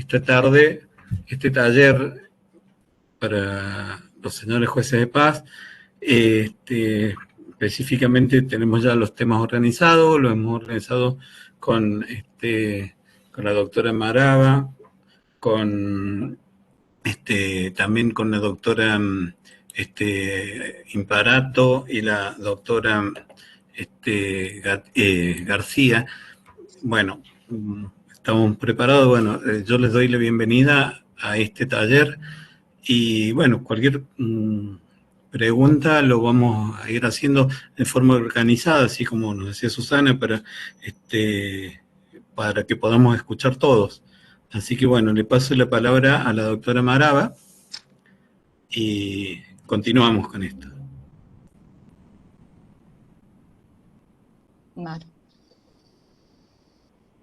esta tarde este taller para los señores jueces de paz. Específicamente tenemos ya los temas organizados, lo hemos organizado con la doctora Maraba, también con la doctora Imparato y la doctora García. Bueno, estamos preparados. Bueno, yo les doy la bienvenida a este taller y bueno, cualquier pregunta lo vamos a ir haciendo de forma organizada, así como nos decía Susana, para que podamos escuchar todos. Así que bueno, le paso la palabra a la doctora Maraba y continuamos con esto. Vale.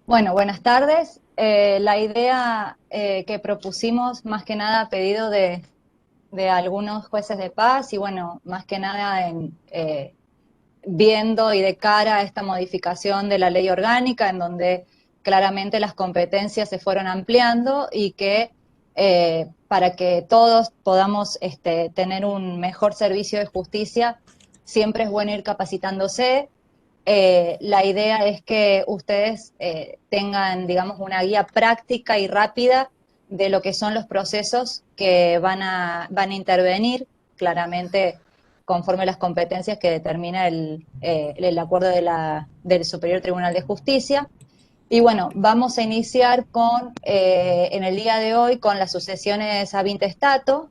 Bueno, buenas tardes. La idea que propusimos, más que nada a pedido de algunos jueces de paz y bueno, más que nada viendo y de cara a esta modificación de la ley orgánica, en donde claramente las competencias se fueron ampliando y que para que todos podamos tener un mejor servicio de justicia, siempre es bueno ir capacitándose. La idea es que ustedes tengan, digamos, una guía práctica y rápida de lo que son los procesos que van a intervenir, claramente conforme las competencias que determina el acuerdo del Superior Tribunal de Justicia. Y bueno, vamos a iniciar en el día de hoy con las sucesiones ab intestato,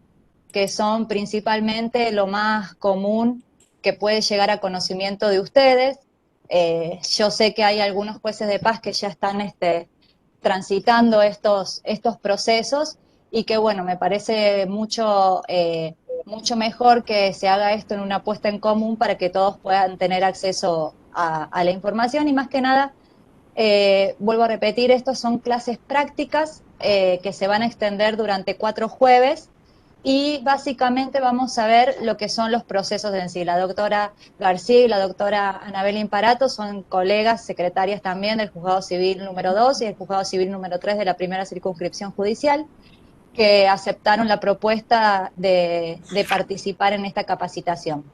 que son principalmente lo más común que puede llegar a conocimiento de ustedes. Yo sé que hay algunos jueces de paz que ya están transitando estos procesos y que bueno, me parece mucho mejor que se haga esto en una puesta en común para que todos puedan tener acceso a la información y más que nada, vuelvo a repetir, estos son clases prácticas que se van a extender durante 4 jueves y básicamente vamos a ver lo que son los procesos en sí. La doctora García y la doctora Anabel Imparato son colegas, secretarias también del Juzgado Civil número 2 y del Juzgado Civil número 3 de la primera circunscripción judicial, que aceptaron la propuesta de participar en esta capacitación.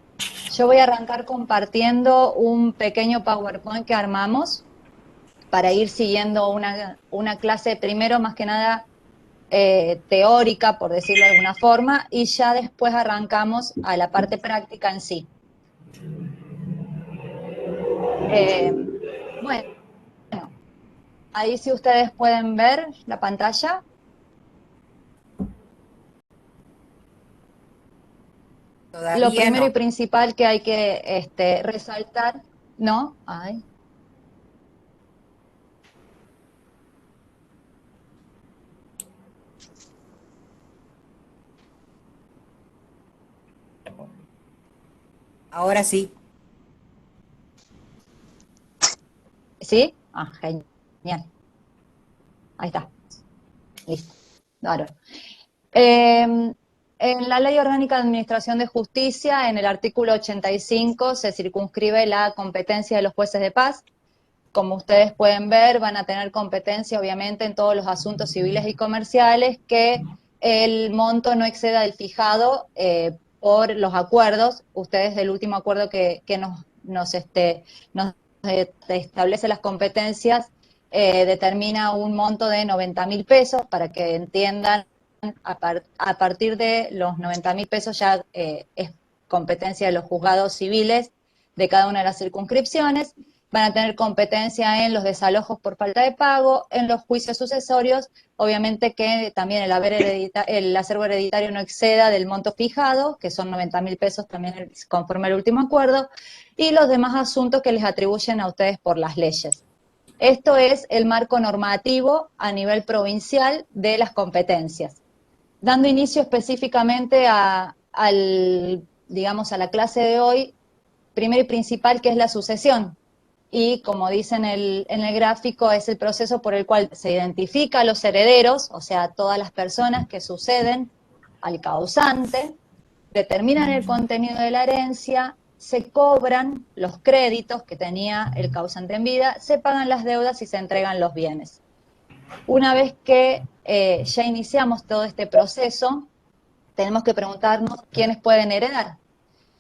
Yo voy a arrancar compartiendo un pequeño PowerPoint que armamos para ir siguiendo una clase primero, más que nada, teórica, por decirlo de alguna forma, y ya después arrancamos a la parte práctica en sí. Bueno, ahí sí ustedes pueden ver la pantalla. Todavía lo primero y principal que hay que resaltar, ¿no? Ay. Ahora sí. ¿Sí? Ah, genial. Ahí está. Listo. Claro. En la Ley Orgánica de Administración de Justicia, en el artículo 85, se circunscribe la competencia de los jueces de paz. Como ustedes pueden ver, van a tener competencia, obviamente, en todos los asuntos civiles y comerciales, que el monto no exceda el fijado por los acuerdos. Ustedes, del último acuerdo que nos establece las competencias, determina un monto de 90.000 pesos, para que entiendan, a partir de los 90.000 pesos ya es competencia de los juzgados civiles de cada una de las circunscripciones. Van a tener competencia en los desalojos por falta de pago, en los juicios sucesorios, obviamente que también el acervo hereditario no exceda del monto fijado, que son 90.000 pesos también conforme al último acuerdo, y los demás asuntos que les atribuyen a ustedes por las leyes. Esto es el marco normativo a nivel provincial de las competencias. Dando inicio específicamente digamos, a la clase de hoy, primero y principal, que es la sucesión. Y como dice en el gráfico, es el proceso por el cual se identifica a los herederos, o sea, todas las personas que suceden al causante, determinan el contenido de la herencia, se cobran los créditos que tenía el causante en vida, se pagan las deudas y se entregan los bienes. Una vez que ya iniciamos todo este proceso, tenemos que preguntarnos quiénes pueden heredar.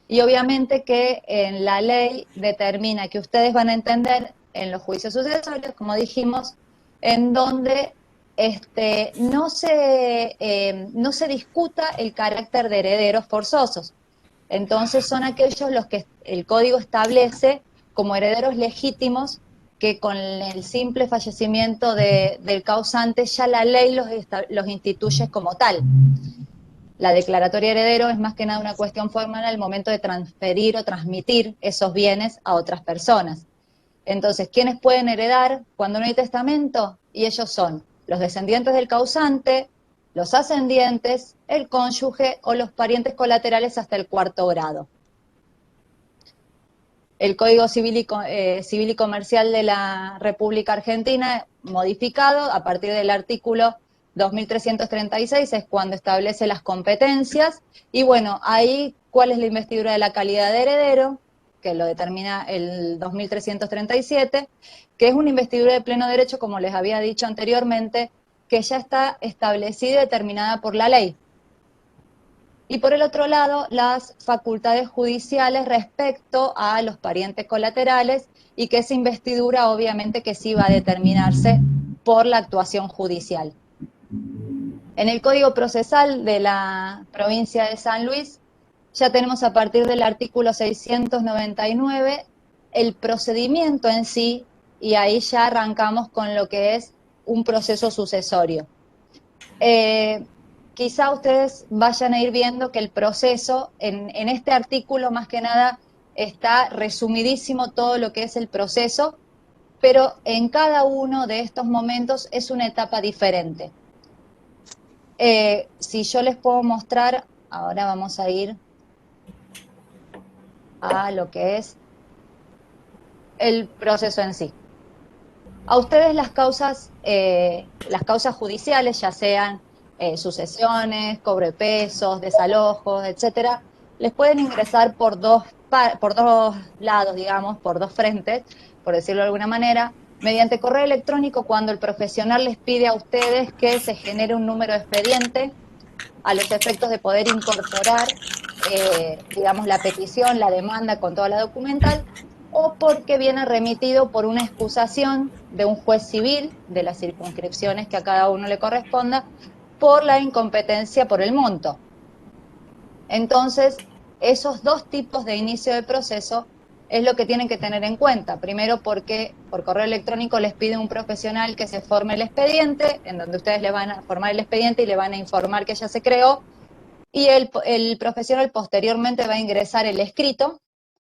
Y obviamente que en la ley determina que ustedes van a entender en los juicios sucesorios, como dijimos, en donde no se discuta el carácter de herederos forzosos. Entonces son aquellos los que el código establece como herederos legítimos, que con el simple fallecimiento del causante ya la ley los instituye como tal. La declaratoria heredero es más que nada una cuestión formal al momento de transferir o transmitir esos bienes a otras personas. Entonces, ¿quiénes pueden heredar cuando no hay testamento? Y ellos son los descendientes del causante, los ascendientes, el cónyuge o los parientes colaterales hasta el cuarto grado. El Código Civil y Comercial de la República Argentina, modificado a partir del artículo 2336, es cuando establece las competencias. Y bueno, ahí, ¿cuál es la investidura de la calidad de heredero? Que lo determina el 2337, que es una investidura de pleno derecho, como les había dicho anteriormente, que ya está establecida y determinada por la ley. Y por el otro lado, las facultades judiciales respecto a los parientes colaterales, y que esa investidura obviamente que sí va a determinarse por la actuación judicial. En el Código Procesal de la provincia de San Luis, ya tenemos a partir del artículo 699 el procedimiento en sí, y ahí ya arrancamos con lo que es un proceso sucesorio. Quizá ustedes vayan a ir viendo que el proceso, en este artículo más que nada está resumidísimo todo lo que es el proceso, pero en cada uno de estos momentos es una etapa diferente. Si yo les puedo mostrar, ahora vamos a ir a lo que es el proceso en sí. A ustedes las causas judiciales, ya sean sucesiones, cobro de pesos, desalojos, etcétera, les pueden ingresar por dos lados, digamos, por dos frentes, por decirlo de alguna manera, mediante correo electrónico, cuando el profesional les pide a ustedes que se genere un número de expediente a los efectos de poder incorporar, digamos, la petición, la demanda con toda la documental, o porque viene remitido por una excusación de un juez civil de las circunscripciones que a cada uno le corresponda, por la incompetencia por el monto. Entonces, esos dos tipos de inicio de proceso es lo que tienen que tener en cuenta. Primero, porque por correo electrónico les pide un profesional que se forme el expediente, en donde ustedes le van a formar el expediente y le van a informar que ya se creó, y el profesional posteriormente va a ingresar el escrito,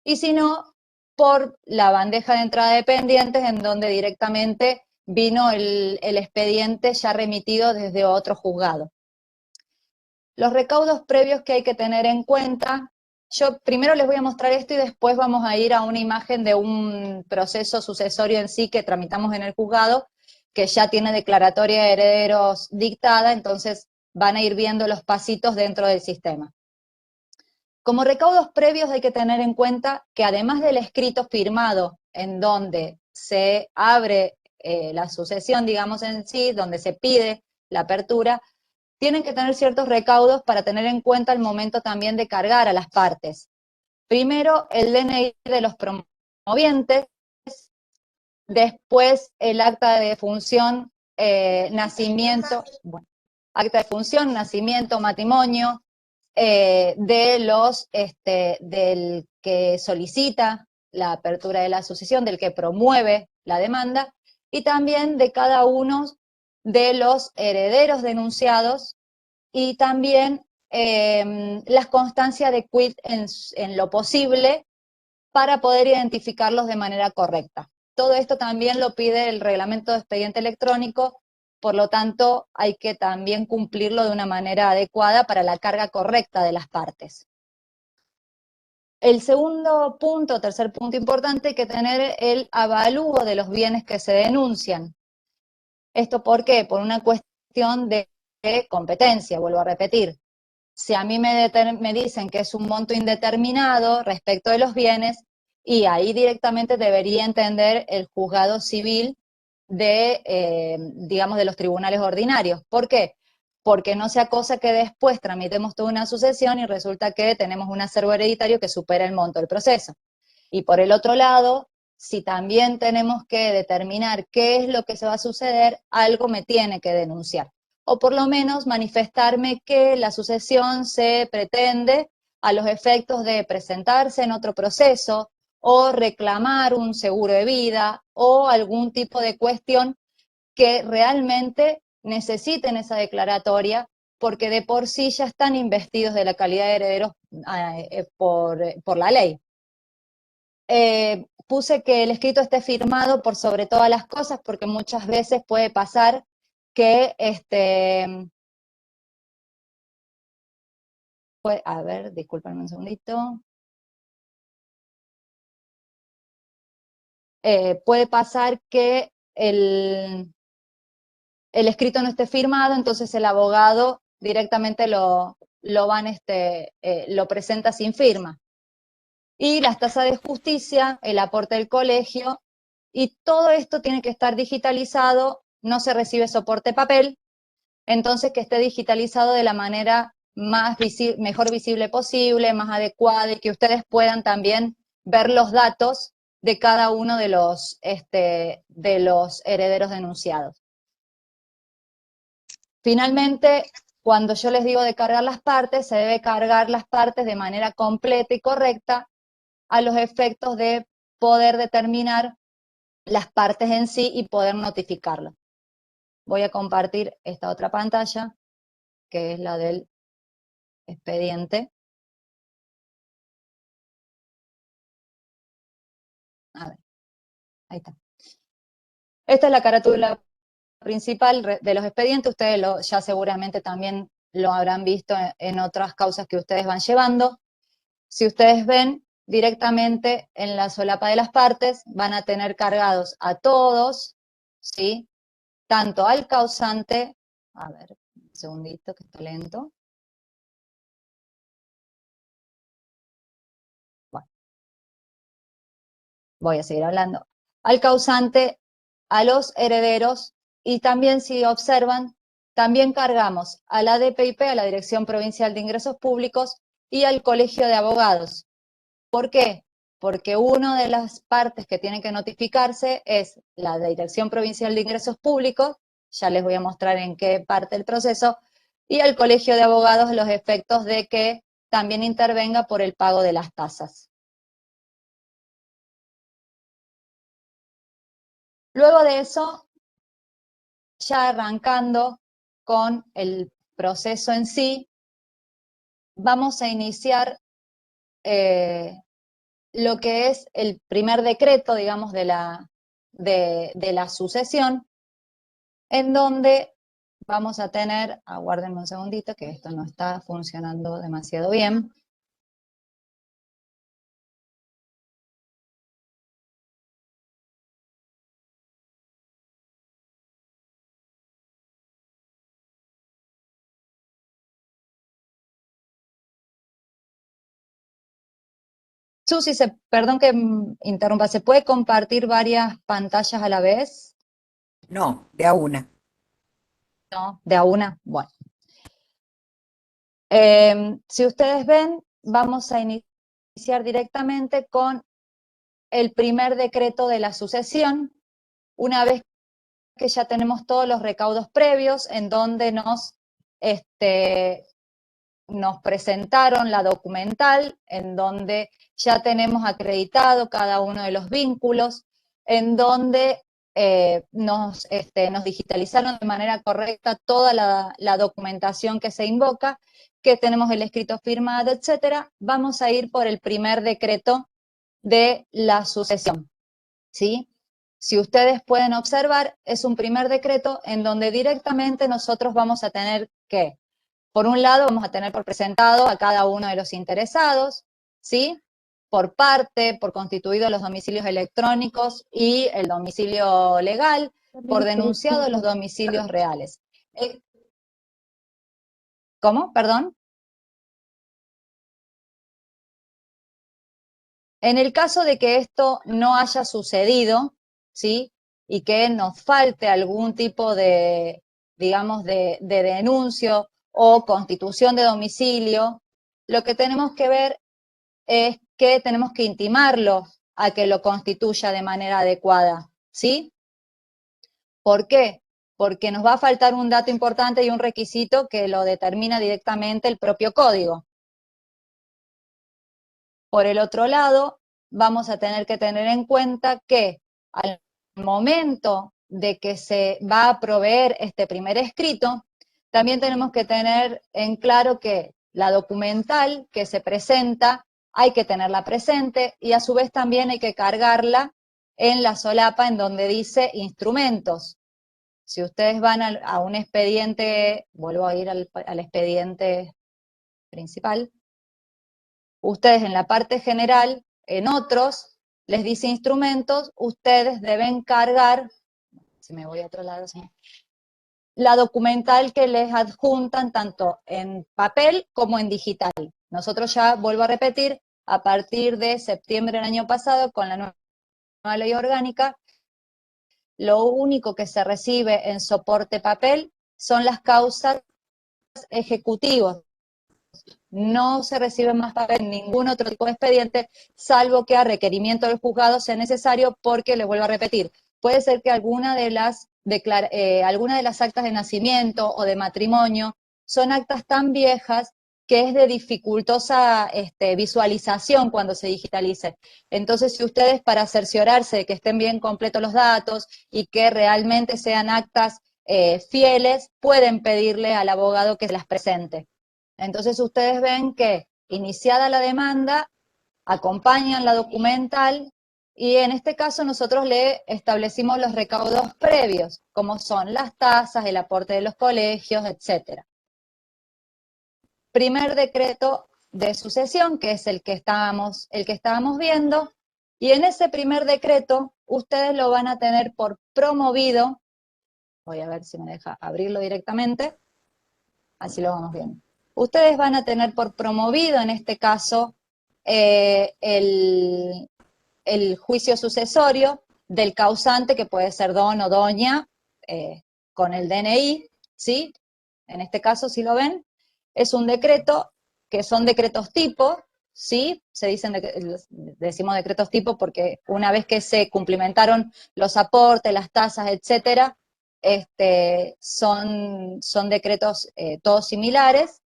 y si no, por la bandeja de entrada de pendientes, en donde directamente vino el expediente ya remitido desde otro juzgado. Los recaudos previos que hay que tener en cuenta, yo primero les voy a mostrar esto y después vamos a ir a una imagen de un proceso sucesorio en sí que tramitamos en el juzgado, que ya tiene declaratoria de herederos dictada, entonces van a ir viendo los pasitos dentro del sistema. Como recaudos previos hay que tener en cuenta que además del escrito firmado en donde se abre la sucesión, digamos en sí, donde se pide la apertura, tienen que tener ciertos recaudos para tener en cuenta el momento también de cargar a las partes. Primero, el DNI de los promovientes, después el acta de defunción, nacimiento, bueno, acta de función, nacimiento, matrimonio, del que solicita la apertura de la sucesión, del que promueve la demanda, y también de cada uno de los herederos denunciados, y también las constancias de quit en lo posible para poder identificarlos de manera correcta. Todo esto también lo pide el reglamento de expediente electrónico, por lo tanto hay que también cumplirlo de una manera adecuada para la carga correcta de las partes. El segundo punto, tercer punto importante, hay que tener el avalúo de los bienes que se denuncian. ¿Esto por qué? Por una cuestión de competencia, vuelvo a repetir. Si a mí me dicen que es un monto indeterminado respecto de los bienes, y ahí directamente debería entender el juzgado civil digamos, de los tribunales ordinarios. ¿Por qué? Porque no sea cosa que después tramitemos toda una sucesión y resulta que tenemos un acervo hereditario que supera el monto del proceso. Y por el otro lado, si también tenemos que determinar qué es lo que se va a suceder, algo me tiene que denunciar. O por lo menos manifestarme que la sucesión se pretende a los efectos de presentarse en otro proceso o reclamar un seguro de vida o algún tipo de cuestión que realmente necesiten esa declaratoria porque de por sí ya están investidos de la calidad de herederos por la ley. Puse que el escrito esté firmado por sobre todas las cosas, porque muchas veces puede pasar que, a ver, discúlpenme un segundito. Puede pasar que el escrito no esté firmado, entonces el abogado directamente lo presenta sin firma. Y las tasas de justicia, el aporte del colegio, y todo esto tiene que estar digitalizado, no se recibe soporte papel, entonces que esté digitalizado de la manera mejor visible posible, más adecuada, y que ustedes puedan también ver los datos de cada uno de los herederos denunciados. Finalmente, cuando yo les digo de cargar las partes, se debe cargar las partes de manera completa y correcta a los efectos de poder determinar las partes en sí y poder notificarlo. Voy a compartir esta otra pantalla, que es la del expediente. A ver, ahí está. Esta es la carátula principal de los expedientes. Ustedes ya seguramente también lo habrán visto en otras causas que ustedes van llevando. Si ustedes ven directamente en la solapa de las partes, van a tener cargados a todos, ¿sí? Tanto al causante, a ver, un segundito que está lento. Bueno, voy a seguir hablando. Al causante, a los herederos, y también si observan, también cargamos a la DPIP, a la Dirección Provincial de Ingresos Públicos, y al Colegio de Abogados. ¿Por qué? Porque una de las partes que tienen que notificarse es la Dirección Provincial de Ingresos Públicos, ya les voy a mostrar en qué parte del proceso, y al Colegio de Abogados los efectos de que también intervenga por el pago de las tasas. Luego de eso, ya arrancando con el proceso en sí, vamos a iniciar lo que es el primer decreto, digamos, de la sucesión, en donde vamos a tener, aguárdenme un segundito, que esto no está funcionando demasiado bien. Susi, perdón que interrumpa, ¿se puede compartir varias pantallas a la vez? No, de a una. No, de a una. Bueno. Si ustedes ven, vamos a iniciar directamente con el primer decreto de la sucesión, una vez que ya tenemos todos los recaudos previos en donde nos presentaron la documental, en donde ya tenemos acreditado cada uno de los vínculos, en donde nos digitalizaron de manera correcta toda la documentación que se invoca, que tenemos el escrito firmado, etcétera. Vamos a ir por el primer decreto de la sucesión, ¿sí? Si ustedes pueden observar, es un primer decreto en donde directamente nosotros vamos a tener que, por un lado, vamos a tener por presentado a cada uno de los interesados, ¿sí? Por parte, por constituido los domicilios electrónicos y el domicilio legal, por denunciado los domicilios reales. ¿Cómo? Perdón. En el caso de que esto no haya sucedido, ¿sí? y que nos falte algún tipo de, digamos, de denuncio o constitución de domicilio, lo que tenemos que ver es que tenemos que intimarlo a que lo constituya de manera adecuada, ¿sí? ¿Por qué? Porque nos va a faltar un dato importante y un requisito que lo determina directamente el propio código. Por el otro lado, vamos a tener que tener en cuenta que al momento de que se va a proveer este primer escrito, también tenemos que tener en claro que la documental que se presenta hay que tenerla presente y a su vez también hay que cargarla en la solapa en donde dice instrumentos. Si ustedes van a un expediente, vuelvo a ir al expediente principal, ustedes en la parte general, en otros, les dice instrumentos, ustedes deben cargar, si me voy a otro lado, ¿sí?, la documental que les adjuntan tanto en papel como en digital. Nosotros ya, vuelvo a repetir, a partir de septiembre del año pasado, con la nueva ley orgánica, lo único que se recibe en soporte papel son las causas ejecutivas. No se recibe más papel en ningún otro tipo de expediente, salvo que a requerimiento del juzgado sea necesario, porque, les vuelvo a repetir, puede ser que alguna de las actas de nacimiento o de matrimonio son actas tan viejas que es de dificultosa visualización cuando se digitalice. Entonces, si ustedes, para cerciorarse de que estén bien completos los datos y que realmente sean actas fieles, pueden pedirle al abogado que se las presente. Entonces ustedes ven que, iniciada la demanda, acompañan la documental y en este caso nosotros le establecimos los recaudos previos, como son las tasas, el aporte de los colegios, etc. Primer decreto de sucesión, que es el que estábamos viendo, y en ese primer decreto ustedes lo van a tener por promovido. Voy a ver si me deja abrirlo directamente, así lo vamos viendo. Ustedes van a tener por promovido, en este caso, el juicio sucesorio del causante, que puede ser don o doña, con el DNI, ¿sí? En este caso, si lo ven, es un decreto, que son decretos tipo, ¿sí? Decimos decretos tipo porque una vez que se cumplimentaron los aportes, las tasas, etcétera, son decretos todos similares.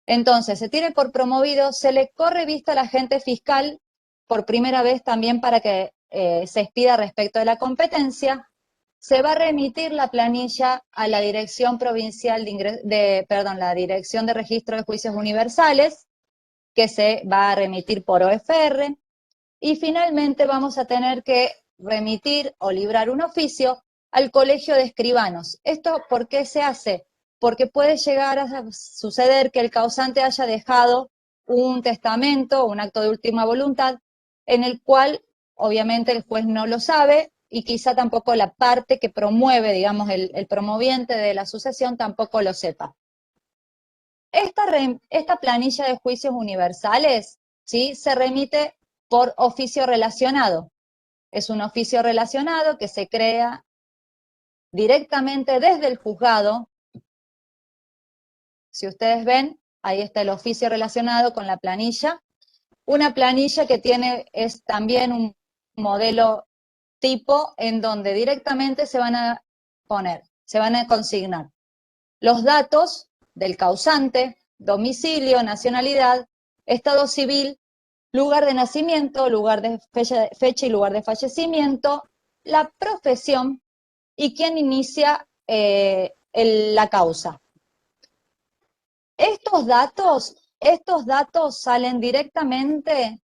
Entonces, se tiene por promovido, se le corre vista al agente fiscal por primera vez también para que se expida respecto de la competencia. Se va a remitir la planilla a la Dirección Provincial la Dirección de Registro de Juicios Universales, que se va a remitir por OFR, y finalmente vamos a tener que remitir o librar un oficio al Colegio de Escribanos. ¿Esto por qué se hace? Porque puede llegar a suceder que el causante haya dejado un testamento, un acto de última voluntad, en el cual obviamente el juez no lo sabe y quizá tampoco la parte que promueve, digamos, el promoviente de la sucesión tampoco lo sepa. Esta planilla de juicios universales, ¿sí?, se remite por oficio relacionado. Es un oficio relacionado que se crea directamente desde el juzgado. Si ustedes ven, ahí está el oficio relacionado con la planilla. Una planilla que es también un modelo tipo en donde directamente se van a consignar los datos del causante, domicilio, nacionalidad, estado civil, lugar de nacimiento, lugar de fecha y lugar de fallecimiento, la profesión y quién inicia la causa. Estos datos salen directamente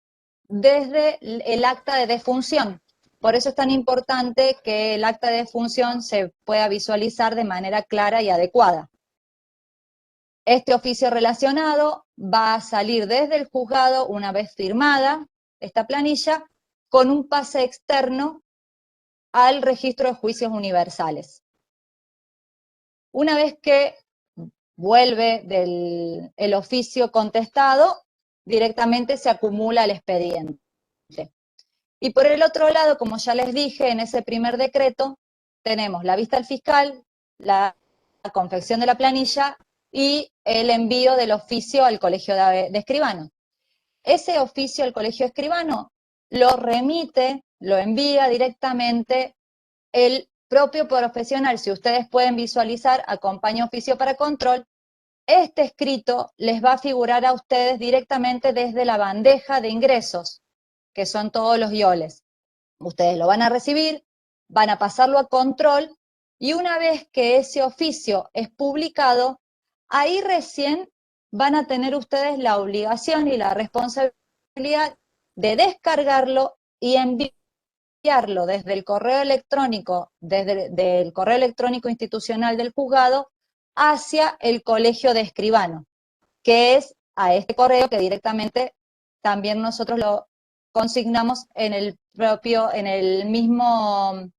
desde el acta de defunción. Por eso es tan importante que el acta de defunción se pueda visualizar de manera clara y adecuada. Este oficio relacionado va a salir desde el juzgado una vez firmada esta planilla con un pase externo al registro de juicios universales. Una vez que vuelve el oficio contestado, directamente se acumula el expediente. Y por el otro lado, como ya les dije, en ese primer decreto tenemos la vista al fiscal, la confección de la planilla y el envío del oficio al colegio de escribanos. Ese oficio al colegio de escribano lo remite, lo envía directamente el propio profesional. Si ustedes pueden visualizar, acompaña oficio para control. Este escrito les va a figurar a ustedes directamente desde la bandeja de ingresos, que son todos los IOLES. Ustedes lo van a recibir, van a pasarlo a control, y una vez que ese oficio es publicado, ahí recién van a tener ustedes la obligación y la responsabilidad de descargarlo y enviarlo desde el correo electrónico, desde el correo electrónico institucional del juzgado hacia el colegio de escribano, que es a este correo que directamente también nosotros lo consignamos en el propio, en el mismo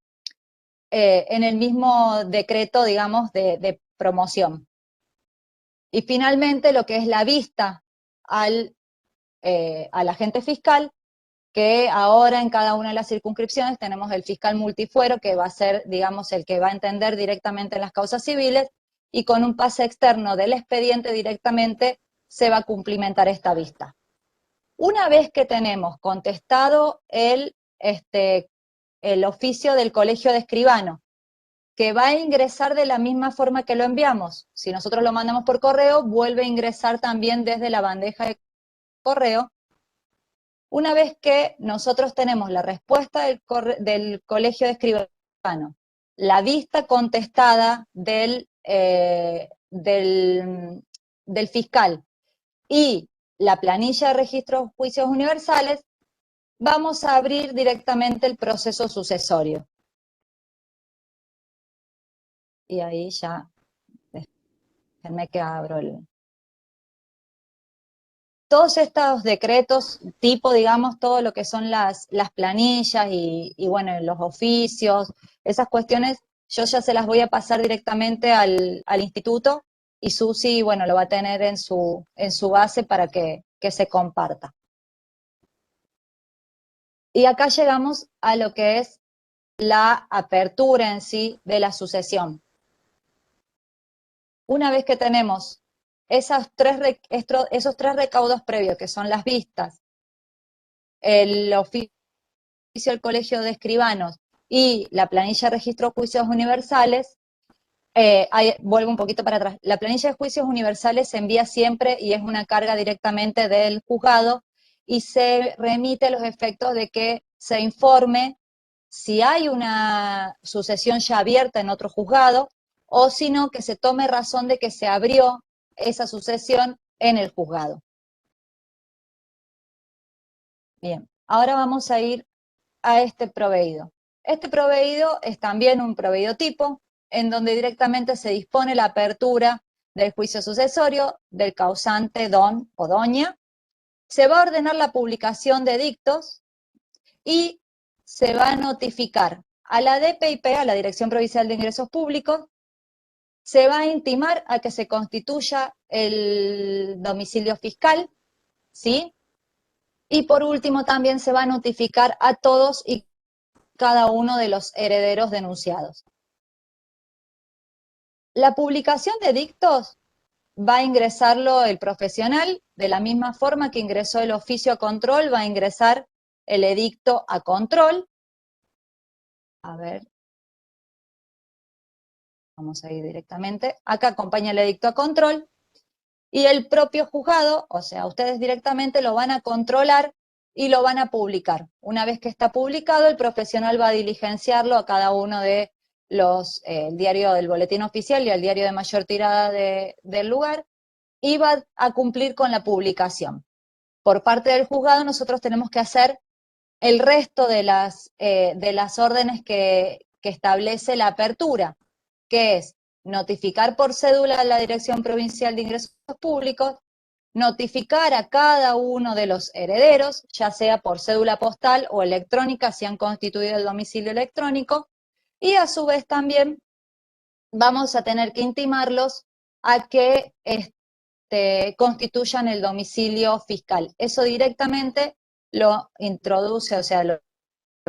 decreto, digamos, de promoción. Y finalmente lo que es la vista al agente fiscal, que ahora en cada una de las circunscripciones tenemos el fiscal multifuero, que va a ser, digamos, el que va a entender directamente en las causas civiles, y con un pase externo del expediente directamente se va a cumplimentar esta vista. Una vez que tenemos contestado el oficio del colegio de escribano, que va a ingresar de la misma forma que lo enviamos, si nosotros lo mandamos por correo, vuelve a ingresar también desde la bandeja de correo. Una vez que nosotros tenemos la respuesta del colegio de escribano, la vista contestada del fiscal y la planilla de registro de juicios universales, vamos a abrir directamente el proceso sucesorio. Y ahí ya, déjenme que abro el... Todos estos decretos, tipo, digamos, todo lo que son las planillas y bueno, los oficios, esas cuestiones, yo ya se las voy a pasar directamente al instituto, y Susi, bueno, lo va a tener en su base para que se comparta. Y acá llegamos a lo que es la apertura en sí de la sucesión. Una vez que tenemos esos tres recaudos previos, que son las vistas, el oficio del colegio de escribanos y la planilla de registro de juicios universales, vuelvo un poquito para atrás. La planilla de juicios universales se envía siempre y es una carga directamente del juzgado, y se remite a los efectos de que se informe si hay una sucesión ya abierta en otro juzgado, o si no, que se tome razón de que se abrió esa sucesión en el juzgado. Bien, ahora vamos a ir a este proveído. Este proveído es también un proveído tipo, en donde directamente se dispone la apertura del juicio sucesorio del causante don o doña. Se va a ordenar la publicación de dictos y se va a notificar a la DPIP, a la Dirección Provincial de Ingresos Públicos. Se va a intimar a que se constituya el domicilio fiscal, ¿sí? Y por último también se va a notificar a todos y cada uno de los herederos denunciados. La publicación de dictos va a ingresarlo el profesional, de la misma forma que ingresó el oficio a control, va a ingresar el edicto a control. A ver, vamos a ir directamente. Acá acompaña el edicto a control, y el propio juzgado, o sea, ustedes directamente lo van a controlar y lo van a publicar. Una vez que está publicado, el profesional va a diligenciarlo a cada uno de los, el diario del boletín oficial y el diario de mayor tirada del lugar, y va a cumplir con la publicación. Por parte del juzgado, nosotros tenemos que hacer el resto de las órdenes que establece la apertura, que es notificar por cédula a la Dirección Provincial de Ingresos Públicos, notificar a cada uno de los herederos, ya sea por cédula postal o electrónica, si han constituido el domicilio electrónico, y a su vez también vamos a tener que intimarlos a que constituyan el domicilio fiscal. Eso directamente lo introduce, o sea, lo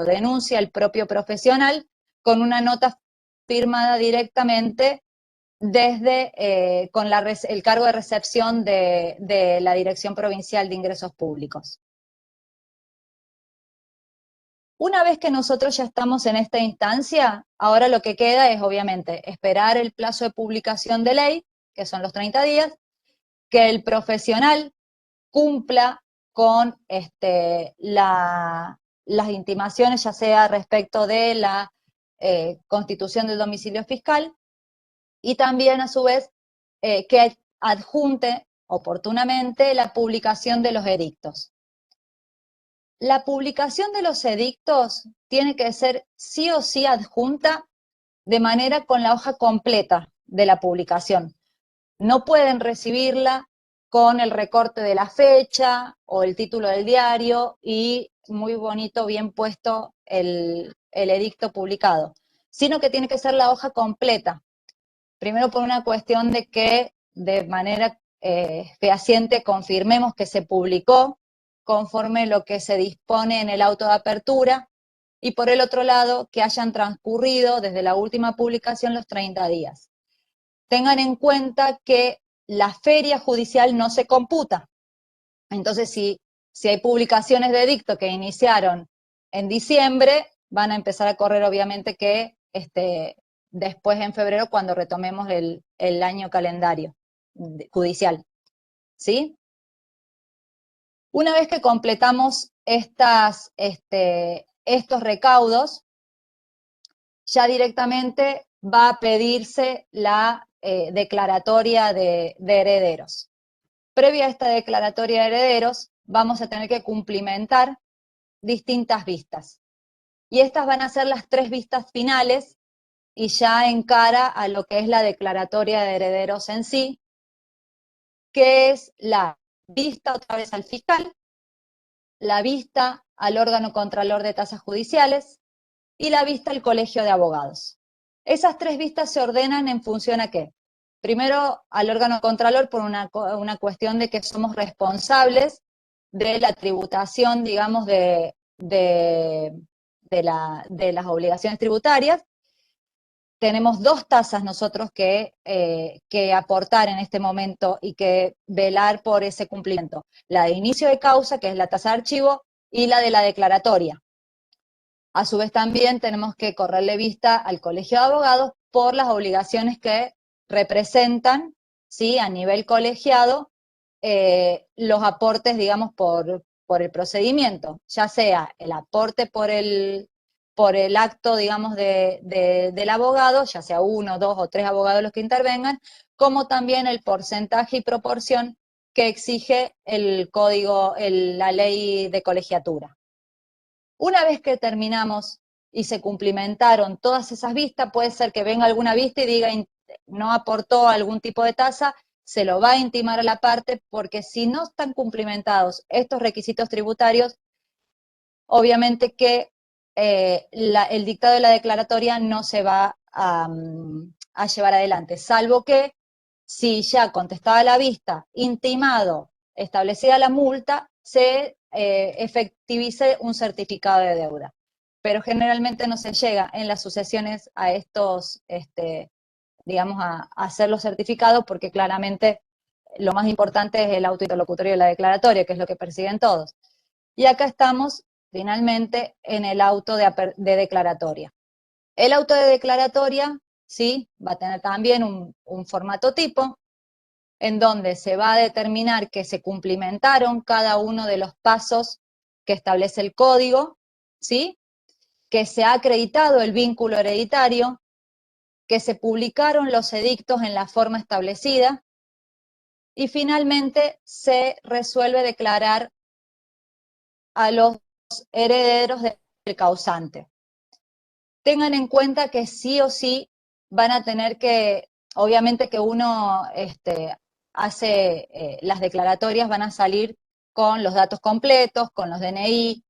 denuncia el propio profesional con una nota firmada directamente desde con el cargo de recepción de la Dirección Provincial de Ingresos Públicos. Una vez que nosotros ya estamos en esta instancia, ahora lo que queda es obviamente esperar el plazo de publicación de ley, que son los 30 días, que el profesional cumpla con las intimaciones, ya sea respecto de la constitución del domicilio fiscal, y también a su vez que adjunte oportunamente la publicación de los edictos. La publicación de los edictos tiene que ser sí o sí adjunta de manera con la hoja completa de la publicación. No pueden recibirla con el recorte de la fecha o el título del diario y muy bonito, bien puesto el edicto publicado, sino que tiene que ser la hoja completa. Primero por una cuestión de que de manera fehaciente confirmemos que se publicó conforme lo que se dispone en el auto de apertura, y por el otro lado, que hayan transcurrido desde la última publicación los 30 días. Tengan en cuenta que la feria judicial no se computa. Entonces, si hay publicaciones de edicto que iniciaron en diciembre, van a empezar a correr obviamente que después en febrero, cuando retomemos el año calendario judicial. ¿Sí? Una vez que completamos estos recaudos, ya directamente va a pedirse la declaratoria de herederos. Previa a esta declaratoria de herederos, vamos a tener que cumplimentar distintas vistas. Y estas van a ser las 3 vistas finales, y ya en cara a lo que es la declaratoria de herederos en sí, que es la vista otra vez al fiscal, la vista al órgano contralor de tasas judiciales y la vista al colegio de abogados. Esas 3 vistas se ordenan en función a qué. Primero, al órgano contralor por una cuestión de que somos responsables de la tributación, digamos, de las obligaciones tributarias. Tenemos 2 tasas nosotros que aportar en este momento y que velar por ese cumplimiento. La de inicio de causa, que es la tasa de archivo, y la de la declaratoria. A su vez también tenemos que correrle vista al colegio de abogados por las obligaciones que representan, ¿sí?, a nivel colegiado, los aportes, digamos, por el procedimiento, ya sea el aporte por el acto, digamos, del abogado, ya sea 1, 2 o 3 abogados los que intervengan, como también el porcentaje y proporción que exige el código, la ley de colegiatura. Una vez que terminamos y se cumplimentaron todas esas vistas, puede ser que venga alguna vista y diga no aportó algún tipo de tasa, se lo va a intimar a la parte, porque si no están cumplimentados estos requisitos tributarios, obviamente que el dictado de la declaratoria no se va a llevar adelante, salvo que si ya contestada la vista, intimado, establecida la multa, se efectivice un certificado de deuda. Pero generalmente no se llega en las sucesiones a estos, digamos, a hacer los certificados, porque claramente lo más importante es el auto interlocutorio de la declaratoria, que es lo que persiguen todos. Y acá estamos finalmente en el auto de declaratoria. El auto de declaratoria, sí, va a tener también un formato tipo, en donde se va a determinar que se cumplimentaron cada uno de los pasos que establece el código, ¿sí?, que se ha acreditado el vínculo hereditario, que se publicaron los edictos en la forma establecida, y finalmente se resuelve declarar a los herederos del causante. Tengan en cuenta que sí o sí van a tener que, obviamente que uno hace las declaratorias, van a salir con los datos completos, con los DNI,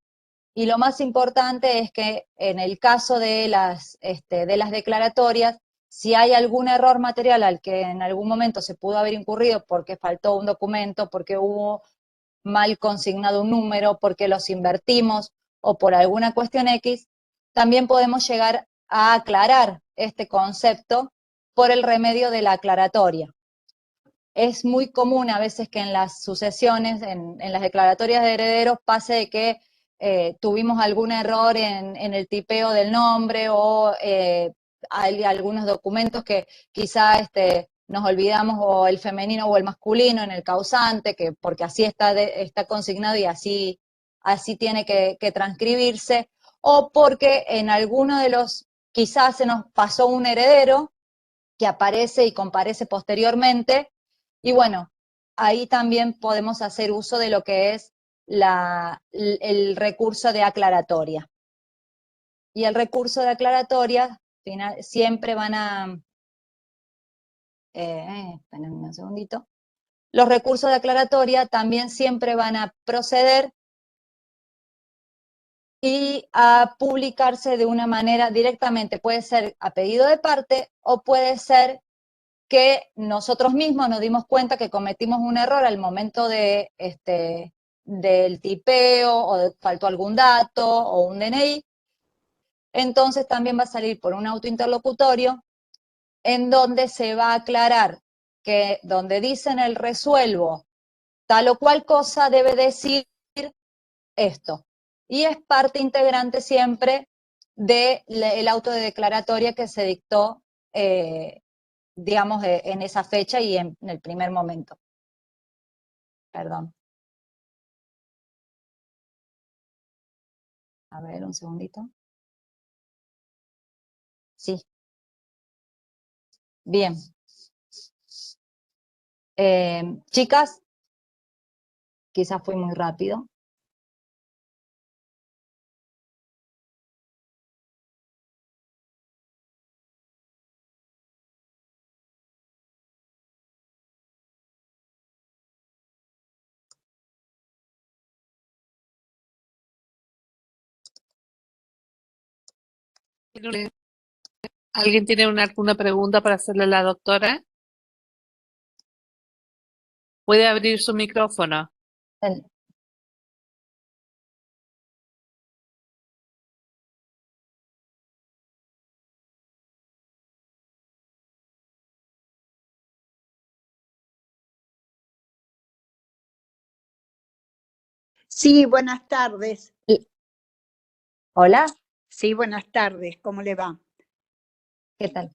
y lo más importante es que en el caso de las declaratorias, si hay algún error material al que en algún momento se pudo haber incurrido porque faltó un documento, porque hubo mal consignado un número, porque los invertimos, o por alguna cuestión X, también podemos llegar a aclarar este concepto por el remedio de la aclaratoria. Es muy común a veces que en las sucesiones, en las declaratorias de herederos, pase de que tuvimos algún error en el tipeo del nombre o hay algunos documentos que quizá nos olvidamos o el femenino o el masculino en el causante, que porque así está consignado y así tiene que transcribirse, o porque en alguno de los, quizás se nos pasó un heredero que aparece y comparece posteriormente, y bueno, ahí también podemos hacer uso de lo que es el recurso de aclaratoria. Y el recurso de aclaratoria siempre van a... espérenme un segundito. Los recursos de aclaratoria también siempre van a proceder y a publicarse de una manera directamente. Puede ser a pedido de parte o puede ser que nosotros mismos nos dimos cuenta que cometimos un error al momento del tipeo o faltó algún dato o un DNI. Entonces también va a salir por un autointerlocutorio en donde se va a aclarar que donde dicen el resuelvo tal o cual cosa debe decir esto. Y es parte integrante siempre del auto de declaratoria que se dictó digamos, en esa fecha y en el primer momento. Perdón. A ver, un segundito. Sí. Bien. Chicas, quizás fui muy rápido. ¿Alguien tiene alguna pregunta para hacerle a la doctora? Puede abrir su micrófono. Sí, buenas tardes. Hola. Sí, buenas tardes. ¿Cómo le va? ¿Qué tal?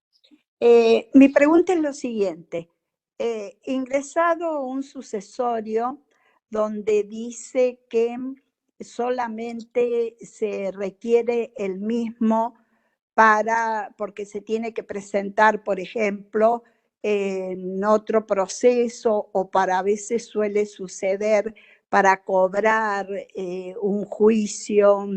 Mi pregunta es lo siguiente. Ingresado un sucesorio donde dice que solamente se requiere el mismo porque se tiene que presentar, por ejemplo, en otro proceso o a veces suele suceder para cobrar un juicio,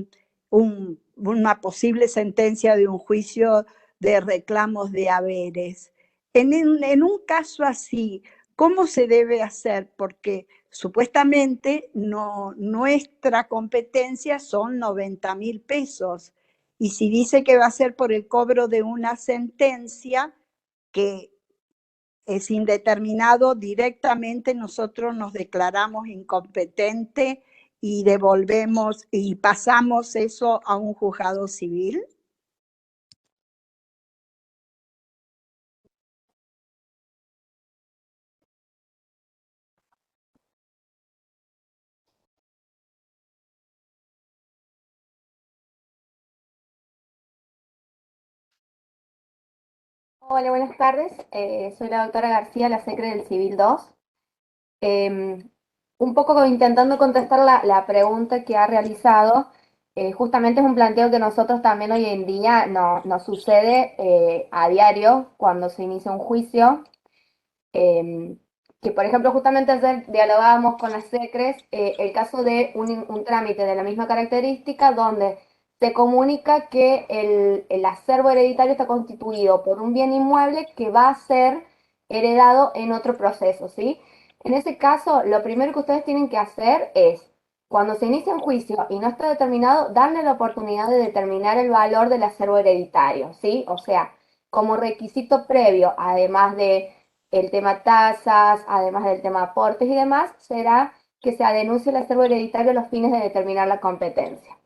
una posible sentencia de un juicio de reclamos de haberes. En un caso así, ¿cómo se debe hacer? Porque supuestamente nuestra competencia son 90.000 pesos. Y si dice que va a ser por el cobro de una sentencia que es indeterminado, directamente nosotros nos declaramos incompetente y devolvemos y pasamos eso a un juzgado civil. Hola, buenas tardes. Soy la doctora García, la secre del Civil 2. Un poco intentando contestar la pregunta que ha realizado, justamente es un planteo que nosotros también hoy en día nos sucede a diario cuando se inicia un juicio. Que por ejemplo, justamente ayer dialogábamos con las secres el caso de un trámite de la misma característica donde se comunica que el acervo hereditario está constituido por un bien inmueble que va a ser heredado en otro proceso, ¿sí? En ese caso, lo primero que ustedes tienen que hacer es, cuando se inicia un juicio y no está determinado, darle la oportunidad de determinar el valor del acervo hereditario, ¿sí? O sea, como requisito previo, además de el tema tasas, además del tema aportes y demás, será que se denuncie el acervo hereditario a los fines de determinar la competencia.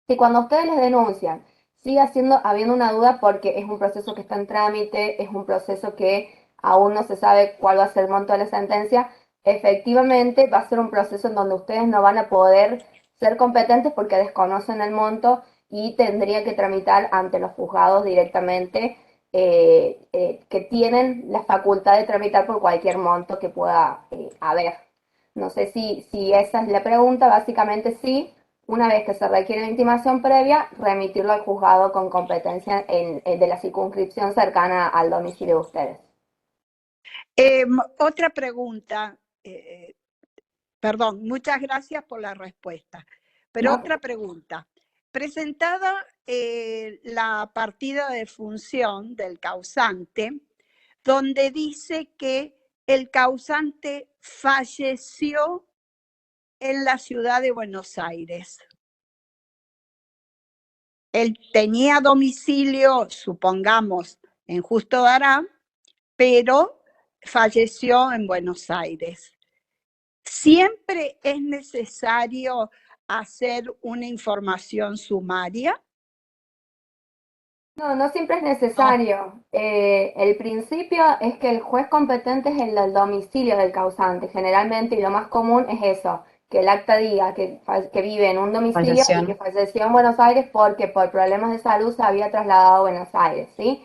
Si cuando ustedes les denuncian sigue habiendo una duda porque es un proceso que está en trámite, es un proceso que aún no se sabe cuál va a ser el monto de la sentencia, efectivamente va a ser un proceso en donde ustedes no van a poder ser competentes porque desconocen el monto y tendría que tramitar ante los juzgados directamente, que tienen la facultad de tramitar por cualquier monto que pueda haber. No sé si esa es la pregunta, básicamente sí. Una vez que se requiere la intimación previa, remitirlo al juzgado con competencia de la circunscripción cercana al domicilio de ustedes. Otra pregunta, perdón, muchas gracias por la respuesta, pero ¿No? otra pregunta. Presentada la partida de función del causante, donde dice que el causante falleció en la ciudad de Buenos Aires. Él tenía domicilio, supongamos, en Justo Dará, pero falleció en Buenos Aires. ¿Siempre es necesario hacer una información sumaria? No, no siempre es necesario. El principio es que el juez competente es el del domicilio del causante, generalmente, y lo más común es eso, que el acta diga que vive en un domicilio y que falleció en Buenos Aires porque por problemas de salud se había trasladado a Buenos Aires, ¿sí?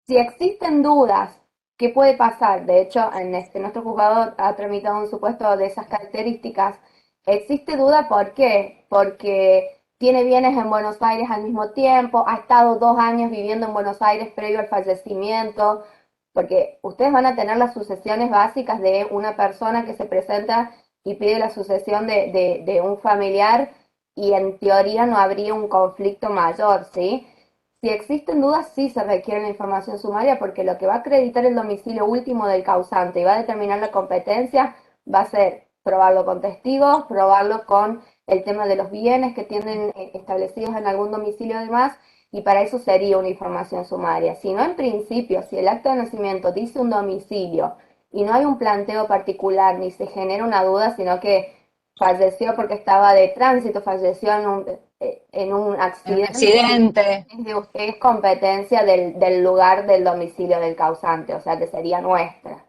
Si existen dudas, ¿qué puede pasar? De hecho, nuestro juzgado ha tramitado un supuesto de esas características. ¿Existe duda por qué? Porque tiene bienes en Buenos Aires al mismo tiempo, ha estado 2 años viviendo en Buenos Aires previo al fallecimiento, porque ustedes van a tener las sucesiones básicas de una persona que se presenta y pide la sucesión de un familiar y en teoría no habría un conflicto mayor, ¿sí? Si existen dudas, sí se requiere la información sumaria porque lo que va a acreditar el domicilio último del causante y va a determinar la competencia va a ser probarlo con testigos, probarlo con el tema de los bienes que tienen establecidos en algún domicilio además, y para eso sería una información sumaria. Si no, en principio, si el acta de nacimiento dice un domicilio y no hay un planteo particular ni se genera una duda, sino que falleció porque estaba de tránsito, falleció en un accidente, es competencia del lugar del domicilio del causante, o sea que sería nuestra.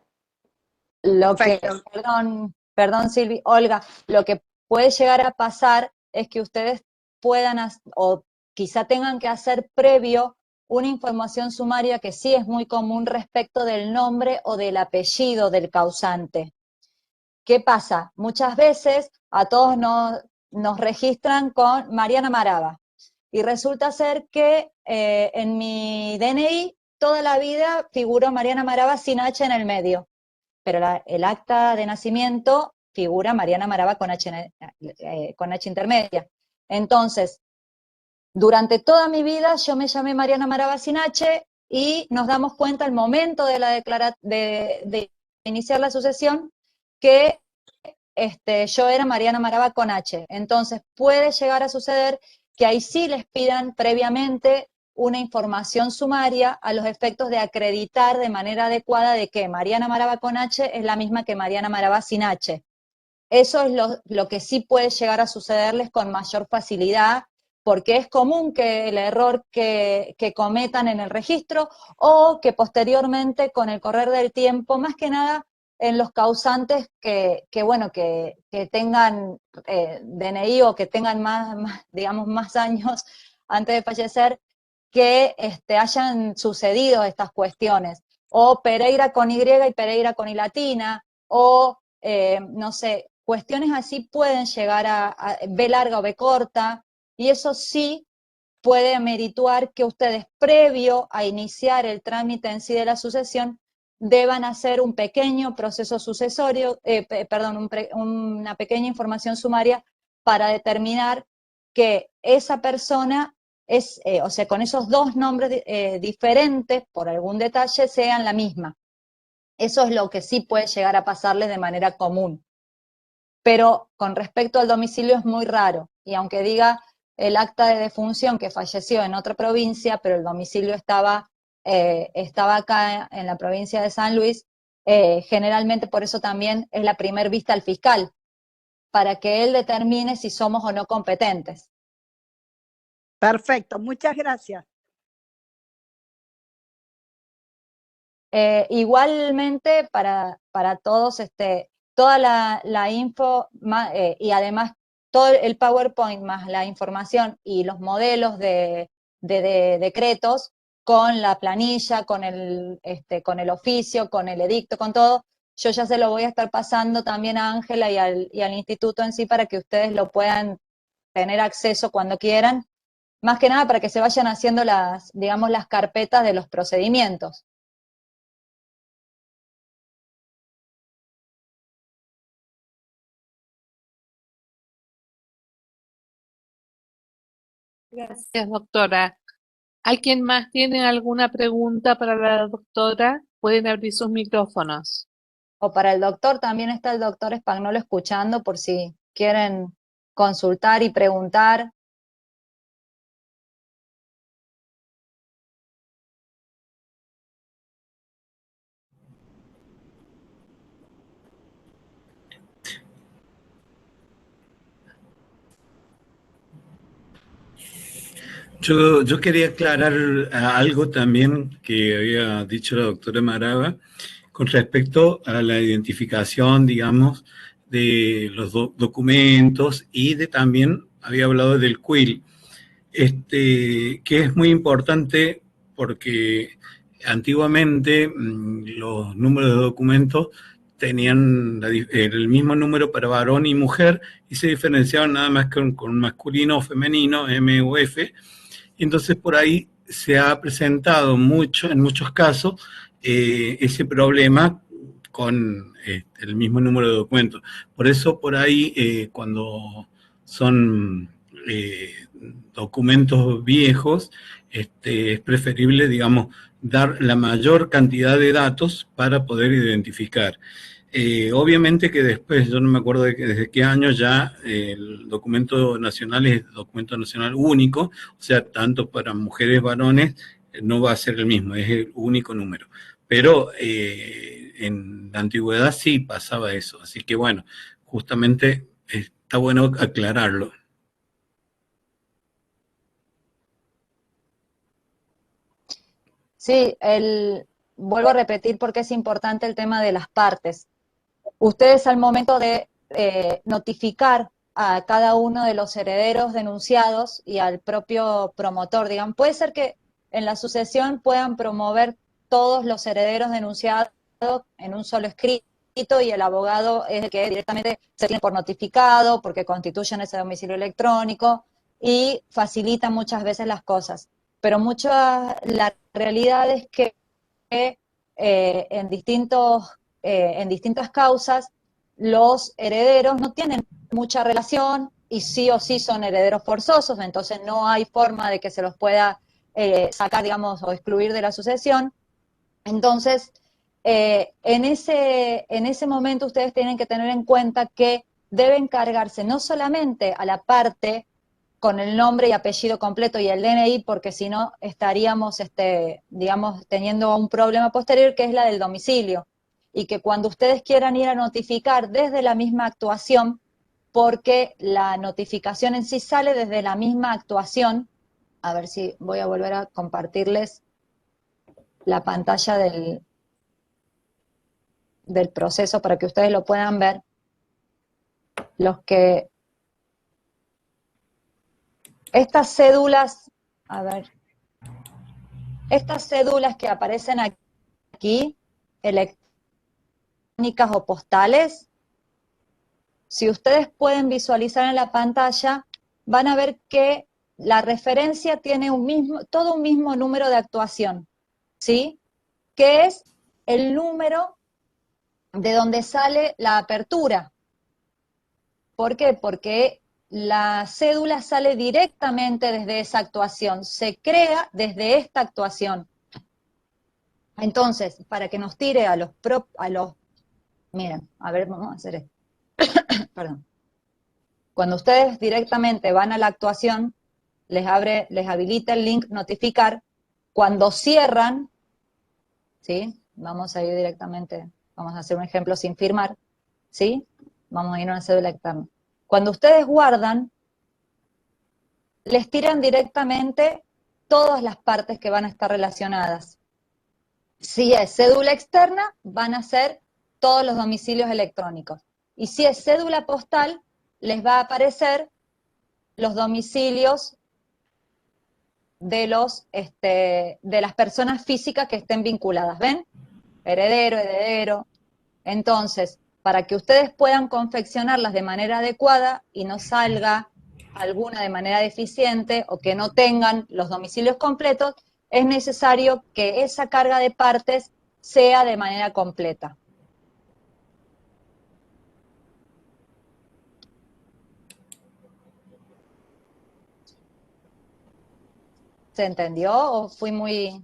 Perdón Silvi, Olga, lo que puede llegar a pasar es que ustedes puedan, o quizá tengan que hacer previo una información sumaria que sí es muy común respecto del nombre o del apellido del causante. ¿Qué pasa? Muchas veces a todos nos registran con Mariana Maraba y resulta ser que en mi DNI toda la vida figuró Mariana Maraba sin H en el medio, pero el acta de nacimiento figura Mariana Maraba con H intermedia. Entonces, durante toda mi vida yo me llamé Mariana Maraba sin H y nos damos cuenta al momento de de iniciar la sucesión que yo era Mariana Maraba con H. Entonces puede llegar a suceder que ahí sí les pidan previamente una información sumaria a los efectos de acreditar de manera adecuada de que Mariana Maraba con H es la misma que Mariana Maraba sin H. Eso es lo que sí puede llegar a sucederles con mayor facilidad, porque es común que el error que cometan en el registro o que posteriormente con el correr del tiempo, más que nada en los causantes que tengan DNI o que tengan digamos, más años antes de fallecer, que hayan sucedido estas cuestiones, o Pereira con Y y Pereira con I latina, o no sé, cuestiones así pueden llegar a B larga o B corta, y eso sí puede merituar que ustedes, previo a iniciar el trámite en sí de la sucesión, deban hacer un pequeño proceso sucesorio, una pequeña información sumaria para determinar que esa persona es, o sea, con esos dos nombres diferentes, por algún detalle, sean la misma. Eso es lo que sí puede llegar a pasarles de manera común. Pero con respecto al domicilio es muy raro, y aunque diga el acta de defunción que falleció en otra provincia, pero el domicilio estaba acá en la provincia de San Luis, generalmente por eso también es la primer vista al fiscal, para que él determine si somos o no competentes. Perfecto, muchas gracias. Igualmente para todos, toda la info y además todo el PowerPoint más la información y los modelos de decretos con la planilla, con el oficio, con el edicto, con todo, yo ya se lo voy a estar pasando también a Ángela y al instituto en sí para que ustedes lo puedan tener acceso cuando quieran, más que nada para que se vayan haciendo digamos, las carpetas de los procedimientos. Gracias, doctora. ¿Alguien más tiene alguna pregunta para la doctora? Pueden abrir sus micrófonos. O para el doctor, también está el doctor Spagnolo escuchando por si quieren consultar y preguntar. Yo quería aclarar algo también que había dicho la doctora Marava con respecto a la identificación, digamos, de los documentos y de también había hablado del quill, que es muy importante porque antiguamente los números de documentos tenían el mismo número para varón y mujer y se diferenciaban nada más con masculino o femenino, M o F. Entonces por ahí se ha presentado mucho, en muchos casos, ese problema con el mismo número de documentos. Por eso por ahí cuando son documentos viejos, es preferible, digamos, dar la mayor cantidad de datos para poder identificar. Obviamente que después, yo no me acuerdo desde qué año ya el documento nacional es documento nacional único, o sea, tanto para mujeres, varones, no va a ser el mismo, es el único número. Pero en la antigüedad sí pasaba eso, así que bueno, justamente está bueno aclararlo. Sí, vuelvo a repetir porque es importante el tema de las partes. Ustedes al momento de notificar a cada uno de los herederos denunciados y al propio promotor, digan, puede ser que en la sucesión puedan promover todos los herederos denunciados en un solo escrito y el abogado es el que directamente se tiene por notificado porque constituyen ese domicilio electrónico y facilita muchas veces las cosas. Pero la realidad es que en distintas causas los herederos no tienen mucha relación y sí o sí son herederos forzosos, entonces no hay forma de que se los pueda sacar, digamos, o excluir de la sucesión. Entonces, en ese momento ustedes tienen que tener en cuenta que deben cargarse no solamente a la parte con el nombre y apellido completo y el DNI, porque si no estaríamos, digamos, teniendo un problema posterior que es la del domicilio. Y que cuando ustedes quieran ir a notificar desde la misma actuación, porque la notificación en sí sale desde la misma actuación, a ver si voy a volver a compartirles la pantalla del proceso para que ustedes lo puedan ver. Los que estas cédulas, a ver, estas cédulas que aparecen aquí, electrónicas o postales, si ustedes pueden visualizar en la pantalla, van a ver que la referencia tiene todo un mismo número de actuación, ¿sí? Que es el número de donde sale la apertura. ¿Por qué? Porque la cédula sale directamente desde esa actuación, se crea desde esta actuación. Entonces, para que nos tire miren, a ver, vamos a hacer esto. Perdón. Cuando ustedes directamente van a la actuación, les habilita el link notificar. Cuando cierran, ¿sí? Vamos a ir directamente, vamos a hacer un ejemplo sin firmar, ¿sí? Vamos a ir a una cédula externa. Cuando ustedes guardan, les tiran directamente todas las partes que van a estar relacionadas. Si es cédula externa, van a ser todos los domicilios electrónicos. Y si es cédula postal, les va a aparecer los domicilios de las personas físicas que estén vinculadas. ¿Ven? Heredero. Entonces, para que ustedes puedan confeccionarlas de manera adecuada y no salga alguna de manera deficiente o que no tengan los domicilios completos, es necesario que esa carga de partes sea de manera completa. ¿Se entendió o fui muy...?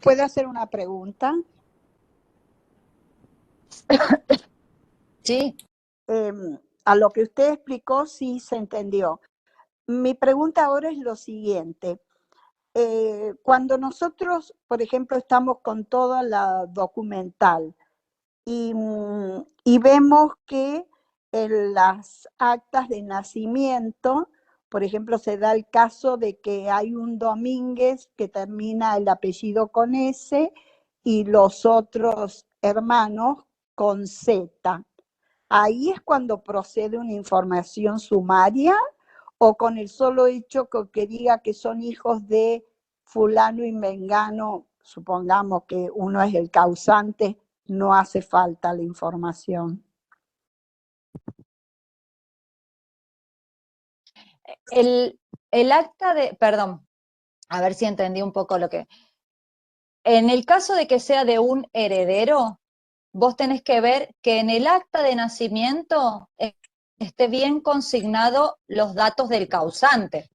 ¿Puedo hacer una pregunta? Sí. A lo que usted explicó sí se entendió. Mi pregunta ahora es lo siguiente. Cuando nosotros, por ejemplo, estamos con toda la documental y vemos que en las actas de nacimiento, por ejemplo, se da el caso de que hay un Domínguez que termina el apellido con S y los otros hermanos con Z. ¿Ahí es cuando procede una información sumaria o con el solo hecho que diga que son hijos de fulano y mengano, supongamos que uno es el causante, no hace falta la información? El acta de, perdón, a ver si entendí un poco lo que... En el caso de que sea de un heredero, vos tenés que ver que en el acta de nacimiento esté bien consignado los datos del causante,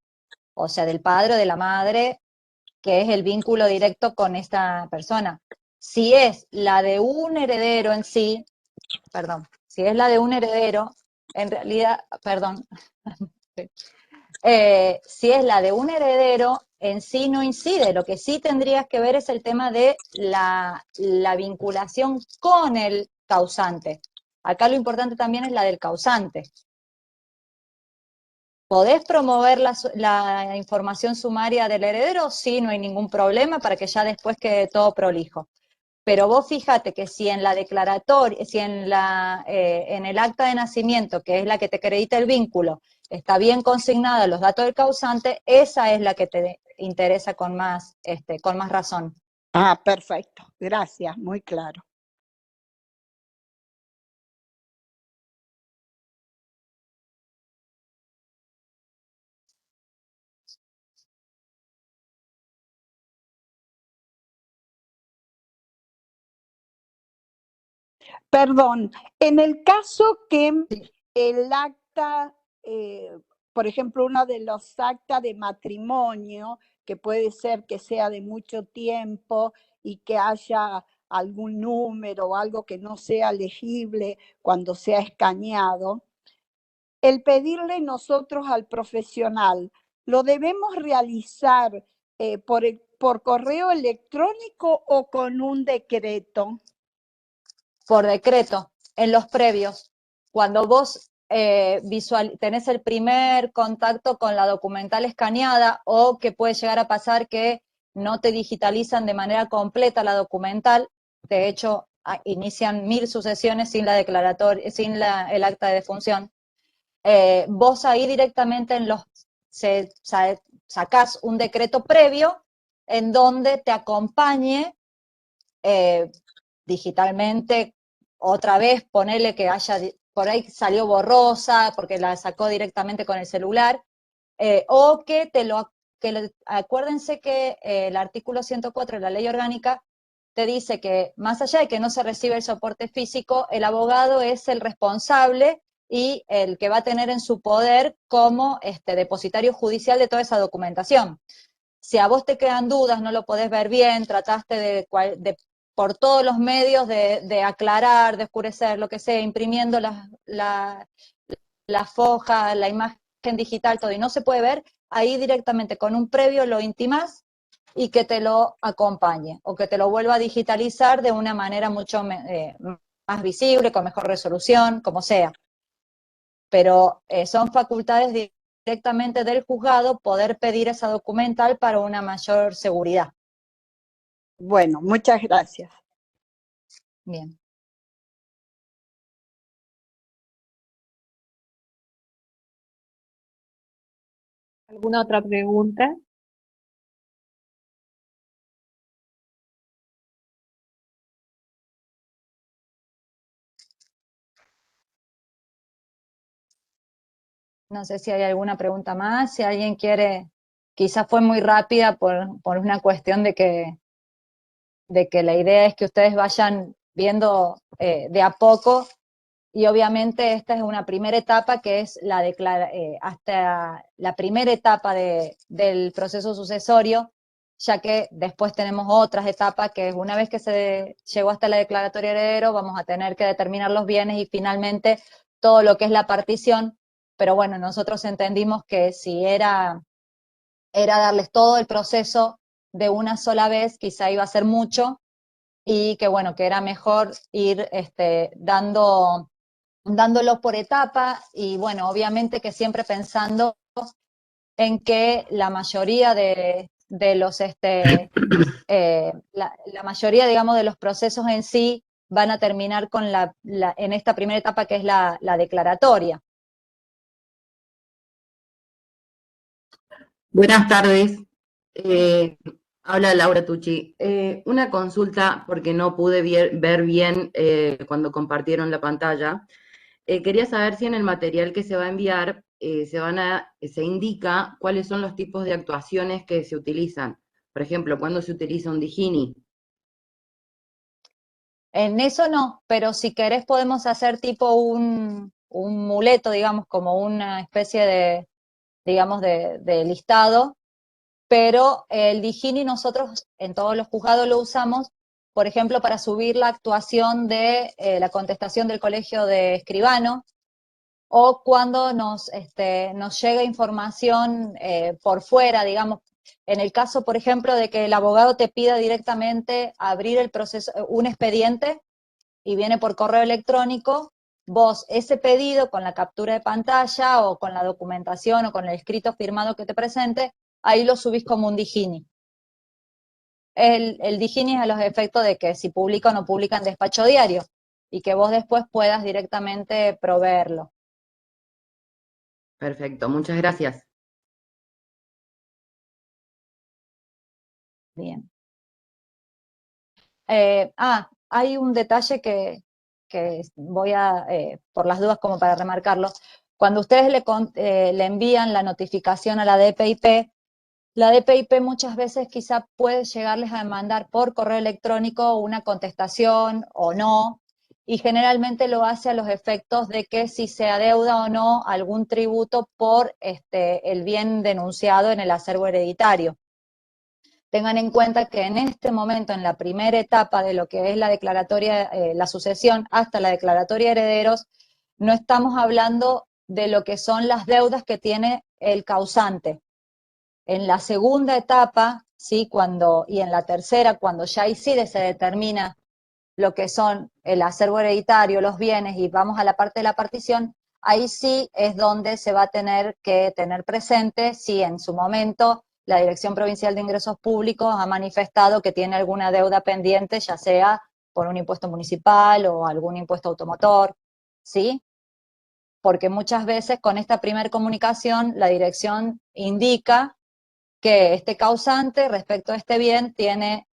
o sea, del padre o de la madre, que es el vínculo directo con esta persona. Si es la de un heredero en sí, perdón, si es la de un heredero, en realidad, perdón, si es la de un heredero, en sí no incide. Lo que sí tendrías que ver es el tema de la vinculación con el causante. Acá lo importante también es la del causante. ¿Podés promover la información sumaria del heredero? Sí, no hay ningún problema para que ya después quede todo prolijo. Pero vos fíjate que si en la declaratoria, si en el acta de nacimiento, que es la que te acredita el vínculo, está bien consignada los datos del causante, esa es la que te interesa con más razón. Ah, perfecto. Gracias, muy claro. Perdón, en el caso que el acta, por ejemplo, uno de los actas de matrimonio, que puede ser que sea de mucho tiempo y que haya algún número o algo que no sea legible cuando sea escaneado, el pedirle nosotros al profesional, ¿lo debemos realizar por correo electrónico o con un decreto? Por decreto, en los previos, cuando vos tenés el primer contacto con la documental escaneada, o que puede llegar a pasar que no te digitalizan de manera completa la documental, de hecho inician 1000 sucesiones sin la declaratoria, sin el acta de defunción, vos ahí directamente sacás un decreto previo en donde te acompañe digitalmente, otra vez ponele que por ahí salió borrosa porque la sacó directamente con el celular, o que acuérdense que el artículo 104 de la ley orgánica te dice que más allá de que no se recibe el soporte físico, el abogado es el responsable y el que va a tener en su poder como depositario judicial de toda esa documentación. Si a vos te quedan dudas, no lo podés ver bien, trataste de por todos los medios de aclarar, de oscurecer, lo que sea, imprimiendo la foja, la imagen digital, todo, y no se puede ver, ahí directamente con un previo lo intimás y que te lo acompañe, o que te lo vuelva a digitalizar de una manera mucho más visible, con mejor resolución, como sea. Pero son facultades directamente del juzgado poder pedir esa documental para una mayor seguridad. Bueno, muchas gracias. Bien. ¿Alguna otra pregunta? No sé si hay alguna pregunta más, si alguien quiere, quizás fue muy rápida por una cuestión de que la idea es que ustedes vayan viendo de a poco, y obviamente esta es una primera etapa que es hasta la primera etapa del proceso sucesorio, ya que después tenemos otras etapas que es una vez que se llegó hasta la declaratoria de heredero, vamos a tener que determinar los bienes y finalmente todo lo que es la partición. Pero bueno, nosotros entendimos que si era darles todo el proceso de una sola vez, quizá iba a ser mucho, y que bueno, que era mejor ir dándolo por etapa, y bueno, obviamente que siempre pensando en que la mayoría de los, la mayoría, digamos, de los procesos en sí van a terminar con en esta primera etapa que es la declaratoria. Buenas tardes. Eh, Habla Laura Tucci. Una consulta porque no pude ver bien cuando compartieron la pantalla. Quería saber si en el material que se va a enviar se indica cuáles son los tipos de actuaciones que se utilizan. Por ejemplo, cuando se utiliza un Digini. En eso no, pero si querés podemos hacer tipo un muleto, digamos, como una especie de, digamos, de listado, pero el Digini nosotros en todos los juzgados lo usamos, por ejemplo, para subir la actuación de la contestación del colegio de escribano, o cuando nos llega información por fuera, digamos, en el caso, por ejemplo, de que el abogado te pida directamente abrir el proceso, un expediente, y viene por correo electrónico, vos ese pedido con la captura de pantalla o con la documentación o con el escrito firmado que te presente, ahí lo subís como un Digini. El Digini es a los efectos de que si publica o no publica en despacho diario, y que vos después puedas directamente proveerlo. Perfecto, muchas gracias. Bien. Hay un detalle que voy a, por las dudas como para remarcarlo. Cuando ustedes le envían la notificación a la DPIP, la DPIP muchas veces quizá puede llegarles a mandar por correo electrónico una contestación o no, y generalmente lo hace a los efectos de que si se adeuda o no algún tributo por el bien denunciado en el acervo hereditario. Tengan en cuenta que en este momento, en la primera etapa de lo que es la declaratoria, la sucesión hasta la declaratoria de herederos, no estamos hablando de lo que son las deudas que tiene el causante. En la segunda etapa, ¿sí? Y en la tercera, cuando ya ahí sí se determina lo que son el acervo hereditario, los bienes, y vamos a la parte de la partición, ahí sí es donde se va a tener que tener presente si en su momento la Dirección Provincial de Ingresos Públicos ha manifestado que tiene alguna deuda pendiente, ya sea por un impuesto municipal o algún impuesto automotor, ¿sí? Porque muchas veces con esta primera comunicación la dirección indica que este causante respecto a este bien tiene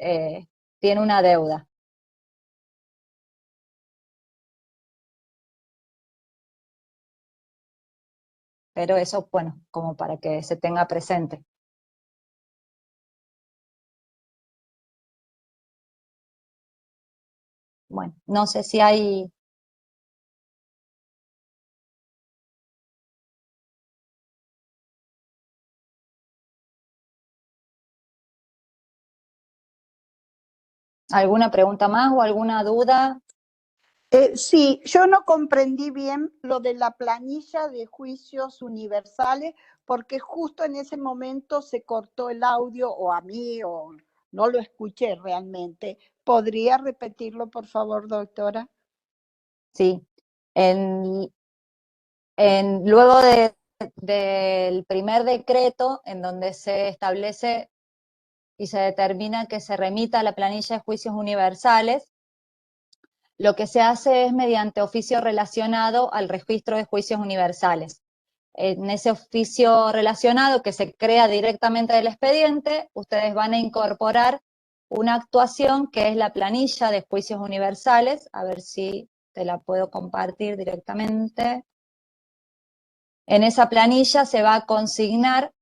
una deuda. Pero eso, bueno, como para que se tenga presente. Bueno, no sé si hay... ¿alguna pregunta más o alguna duda? Sí, yo no comprendí bien lo de la planilla de juicios universales, porque justo en ese momento se cortó el audio, o a mí, o no lo escuché realmente. ¿Podría repetirlo, por favor, doctora? Sí. Luego del primer decreto, en donde se establece y se determina que se remita a la planilla de juicios universales, lo que se hace es mediante oficio relacionado al registro de juicios universales. En ese oficio relacionado que se crea directamente del expediente, ustedes van a incorporar una actuación que es la planilla de juicios universales. A ver si te la puedo compartir directamente. En esa planilla se va a consignar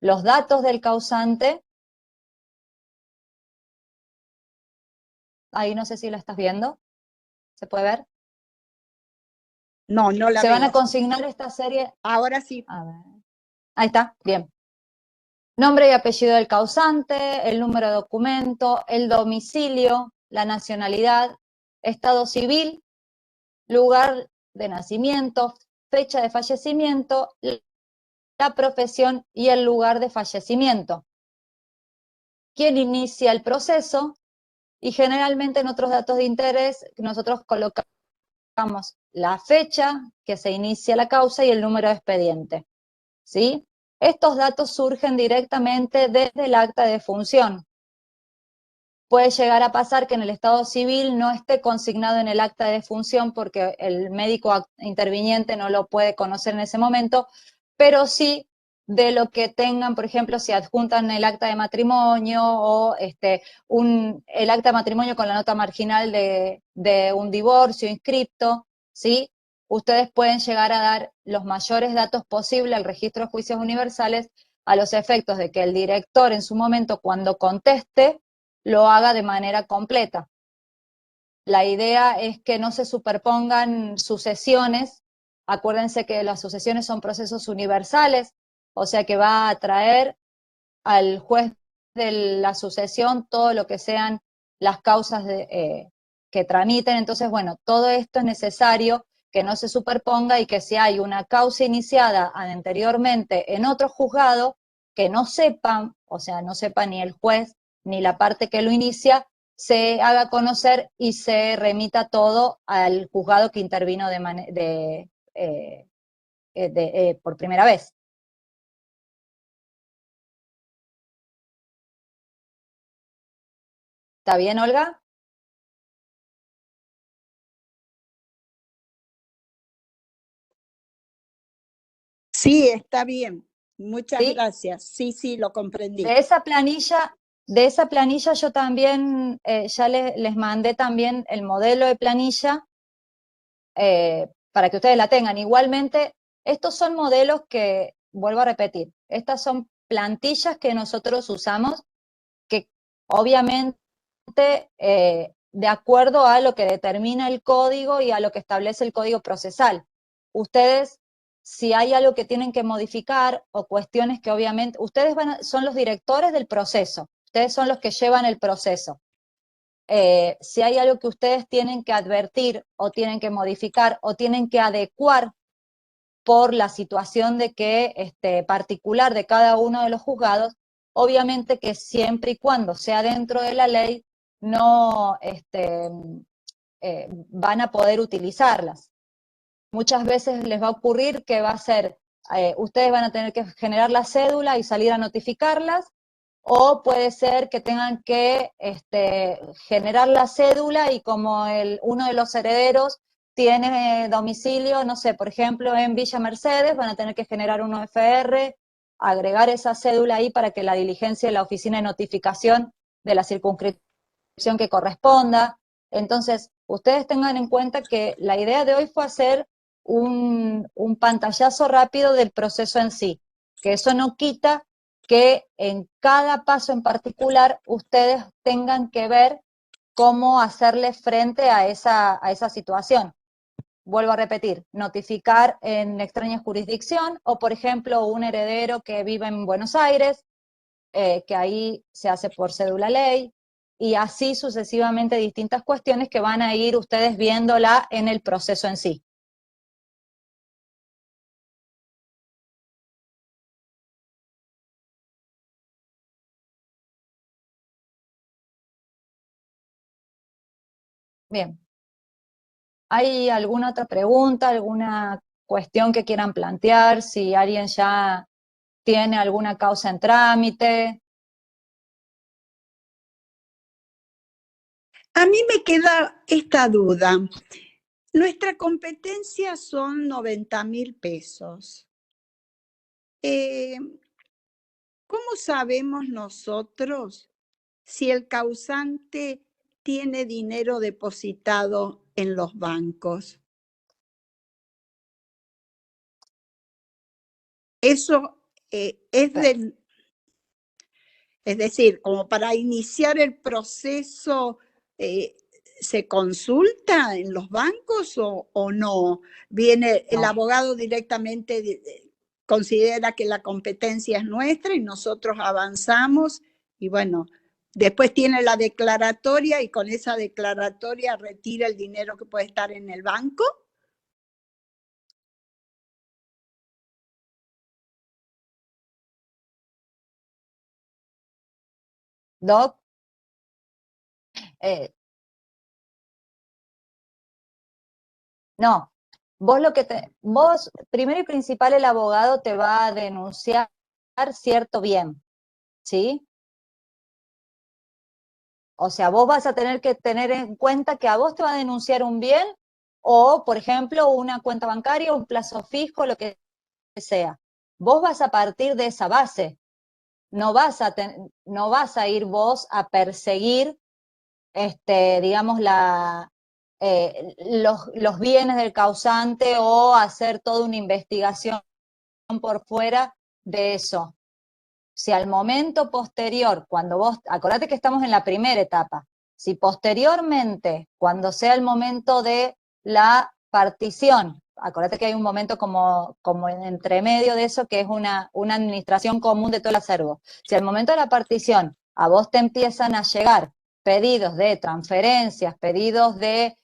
los datos del causante. Ahí no sé si lo estás viendo. ¿Se puede ver? No, no la Se van a veo. consignar esta serie. Ahora sí. A ver. Ahí está, bien. Nombre y apellido del causante, el número de documento, el domicilio, la nacionalidad, estado civil, lugar de nacimiento, fecha de fallecimiento, la profesión y el lugar de fallecimiento. ¿Quién inicia el proceso? Y generalmente en otros datos de interés nosotros colocamos la fecha que se inicia la causa y el número de expediente, ¿sí? Estos datos surgen directamente desde el acta de defunción. Puede llegar a pasar que en el estado civil no esté consignado en el acta de defunción porque el médico interviniente no lo puede conocer en ese momento, pero sí de lo que tengan, por ejemplo, si adjuntan el acta de matrimonio o el acta de matrimonio con la nota marginal de un divorcio inscripto, ¿sí? Ustedes pueden llegar a dar los mayores datos posibles al registro de juicios universales a los efectos de que el director en su momento, cuando conteste, lo haga de manera completa. La idea es que no se superpongan sucesiones. Acuérdense que las sucesiones son procesos universales, o sea que va a traer al juez de la sucesión todo lo que sean las causas que tramiten. Entonces, bueno, todo esto es necesario que no se superponga y que si hay una causa iniciada anteriormente en otro juzgado, que no sepan, o sea, no sepa ni el juez ni la parte que lo inicia, se haga conocer y se remita todo al juzgado que intervino por primera vez. ¿Está bien, Olga? Sí, está bien. Muchas ¿Sí? gracias. Sí, lo comprendí. De esa planilla yo también ya les mandé también el modelo de planilla para que ustedes la tengan. Igualmente, estos son modelos que, vuelvo a repetir, estas son plantillas que nosotros usamos, que obviamente de acuerdo a lo que determina el código y a lo que establece el código procesal. Ustedes, si hay algo que tienen que modificar o cuestiones que obviamente, ustedes son los directores del proceso, ustedes son los que llevan el proceso. Si hay algo que ustedes tienen que advertir o tienen que modificar o tienen que adecuar por la situación de particular de cada uno de los juzgados, obviamente que siempre y cuando sea dentro de la ley, no van a poder utilizarlas. Muchas veces les va a ocurrir que va a ser, ustedes van a tener que generar la cédula y salir a notificarlas, o puede ser que tengan que generar la cédula y como uno de los herederos tiene domicilio, no sé, por ejemplo, en Villa Mercedes, van a tener que generar un OFR, agregar esa cédula ahí para que la diligencia de la oficina de notificación de la circunscripción que corresponda. Entonces, ustedes tengan en cuenta que la idea de hoy fue hacer un pantallazo rápido del proceso en sí, que eso no quita que en cada paso en particular ustedes tengan que ver cómo hacerle frente a esa situación. Vuelvo a repetir, notificar en extraña jurisdicción o, por ejemplo, un heredero que vive en Buenos Aires, que ahí se hace por cédula ley, y así sucesivamente distintas cuestiones que van a ir ustedes viéndola en el proceso en sí. Bien. ¿Hay alguna otra pregunta, alguna cuestión que quieran plantear? Si alguien ya tiene alguna causa en trámite. A mí me queda esta duda. Nuestra competencia son 90.000 pesos. ¿Cómo sabemos nosotros si el causante tiene dinero depositado en los bancos? Eso es decir, como para iniciar el proceso, ¿se consulta en los bancos o no? Viene el No. abogado directamente, considera que la competencia es nuestra y nosotros avanzamos y bueno, después tiene la declaratoria y con esa declaratoria retira el dinero que puede estar en el banco. Doc, no, vos, primero y principal, el abogado te va a denunciar cierto bien, ¿sí? O sea, vos vas a tener que tener en cuenta que a vos te va a denunciar un bien o, por ejemplo, una cuenta bancaria, un plazo fijo, lo que sea. Vos vas a partir de esa base. No vas a ir vos a perseguir, digamos, los bienes del causante o hacer toda una investigación por fuera de eso. Si al momento posterior, cuando vos, acordate que estamos en la primera etapa, si posteriormente, cuando sea el momento de la partición, acordate que hay un momento como en entremedio de eso, que es una administración común de todo el acervo. Si al momento de la partición a vos te empiezan a llegar pedidos de transferencias, pedidos de,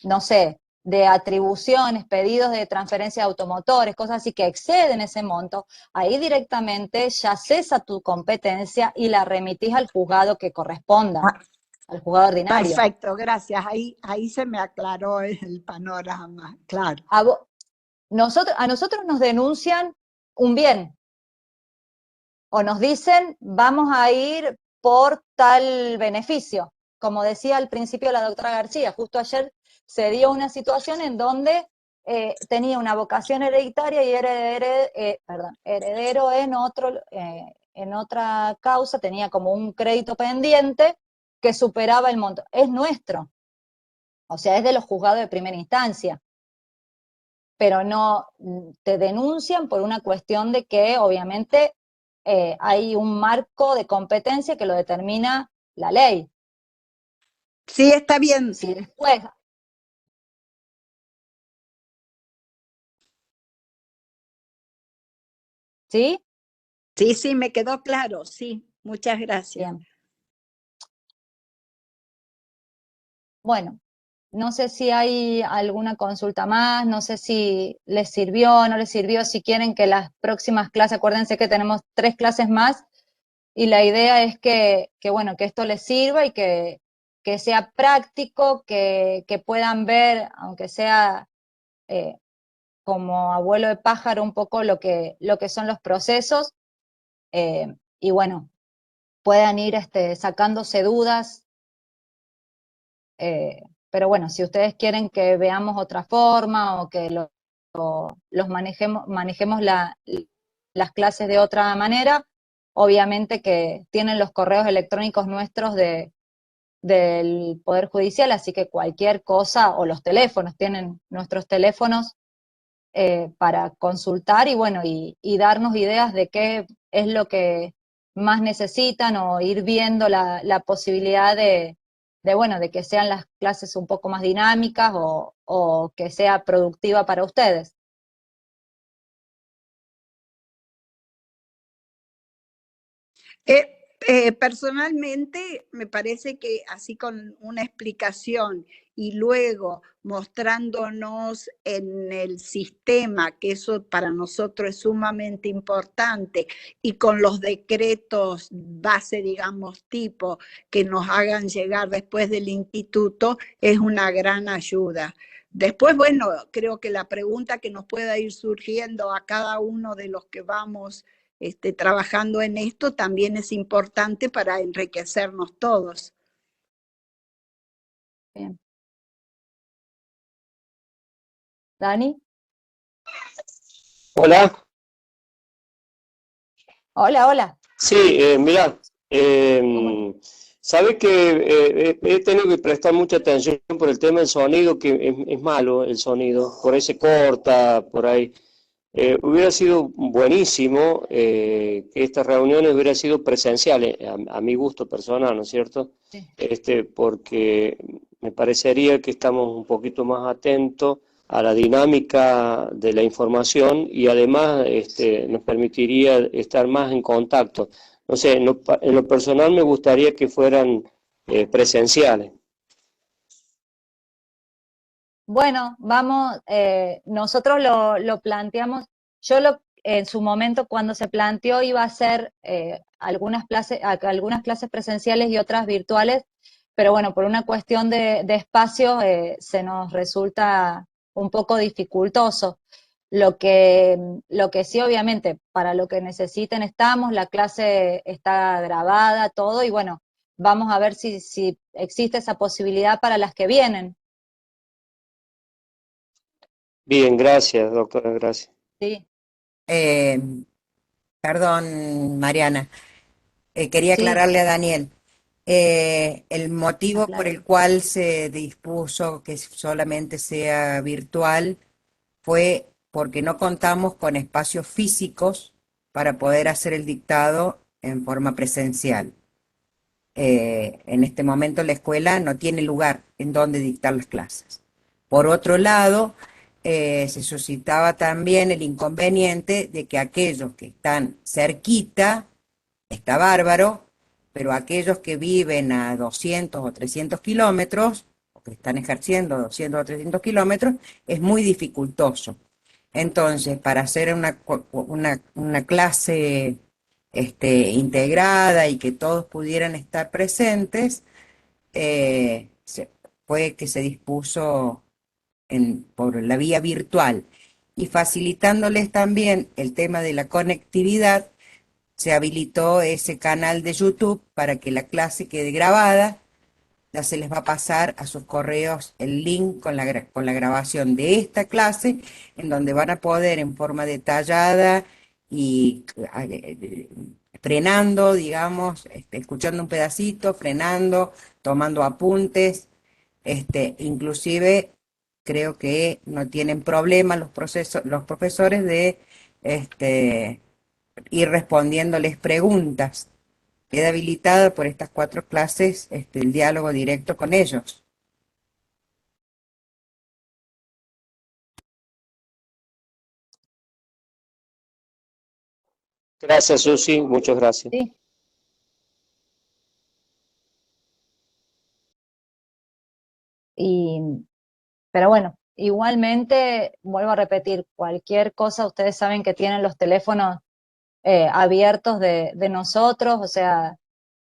no sé, de atribuciones, pedidos de transferencia de automotores, cosas así que exceden ese monto, ahí directamente ya cesa tu competencia y la remitís al juzgado que corresponda, al juzgado ordinario. Perfecto, gracias. Ahí se me aclaró el panorama, claro. A nosotros nos denuncian un bien o nos dicen vamos a ir por tal beneficio. Como decía al principio la doctora García, justo ayer se dio una situación en donde tenía una vocación hereditaria y heredero en otra causa, tenía como un crédito pendiente que superaba el monto. Es nuestro, o sea, es de los juzgados de primera instancia, pero no te denuncian por una cuestión de que obviamente hay un marco de competencia que lo determina la ley. Sí, está bien. Si después... ¿Sí? Sí, me quedó claro, sí. Muchas gracias. Bien. Bueno, no sé si hay alguna consulta más, no sé si les sirvió o no les sirvió, si quieren que las próximas clases, acuérdense que tenemos 3 clases más, y la idea es bueno, que esto les sirva y que sea práctico, que puedan ver, aunque sea como abuelo de pájaro, un poco lo que son los procesos, y bueno, puedan ir sacándose dudas, pero bueno, si ustedes quieren que veamos otra forma o que los manejemos las clases de otra manera, obviamente que tienen los correos electrónicos nuestros del Poder Judicial, así que cualquier cosa, o los teléfonos, tienen nuestros teléfonos para consultar y bueno, y darnos ideas de qué es lo que más necesitan o ir viendo la posibilidad bueno, de que sean las clases un poco más dinámicas o que sea productiva para ustedes. Personalmente, me parece que así con una explicación y luego mostrándonos en el sistema, que eso para nosotros es sumamente importante, y con los decretos base, digamos, tipo, que nos hagan llegar después del instituto, es una gran ayuda. Después, bueno, creo que la pregunta que nos pueda ir surgiendo a cada uno de los que vamos trabajando en esto también es importante para enriquecernos todos. Bien. Dani. Hola, Hola, hola. sí, mirá, sabes que he tenido que prestar mucha atención por el tema del sonido, que es malo el sonido, por ahí se corta, por ahí. Hubiera sido buenísimo que estas reuniones hubieran sido presenciales, a mi gusto personal, ¿no es cierto? Sí. Porque me parecería que estamos un poquito más atentos a la dinámica de la información y además nos permitiría estar más en contacto. No sé, en lo personal me gustaría que fueran presenciales. Bueno, vamos, nosotros lo planteamos, en su momento cuando se planteó iba a ser algunas clases presenciales y otras virtuales, pero bueno, por una cuestión de espacio se nos resulta un poco dificultoso. Lo que sí, obviamente, para lo que necesiten estamos, la clase está grabada, todo, y bueno, vamos a ver si existe esa posibilidad para las que vienen. Bien, gracias, doctora, gracias. Sí, Eh, Perdón, Mariana, quería sí, aclararle a Daniel. El motivo por claro. el cual se dispuso que solamente sea virtual fue porque no contamos con espacios físicos para poder hacer el dictado en forma presencial. En este momento la escuela no tiene lugar en donde dictar las clases. Por otro lado, se suscitaba también el inconveniente de que aquellos que están cerquita, está bárbaro, pero aquellos que viven a 200 o 300 kilómetros, o que están ejerciendo 200 o 300 kilómetros, es muy dificultoso. Entonces, para hacer una clase integrada y que todos pudieran estar presentes, fue que se dispuso por la vía virtual y facilitándoles también el tema de la conectividad, se habilitó ese canal de YouTube para que la clase quede grabada. Ya se les va a pasar a sus correos el link con la grabación de esta clase, en donde van a poder en forma detallada y frenando, digamos, escuchando un pedacito, frenando, tomando apuntes, inclusive creo que no tienen problema los profesores de ir respondiéndoles preguntas. Queda habilitado por estas 4 clases el diálogo directo con ellos. Gracias, Susi, muchas gracias. Sí. Pero bueno, igualmente, vuelvo a repetir, cualquier cosa, ustedes saben que tienen los teléfonos abiertos de nosotros, o sea,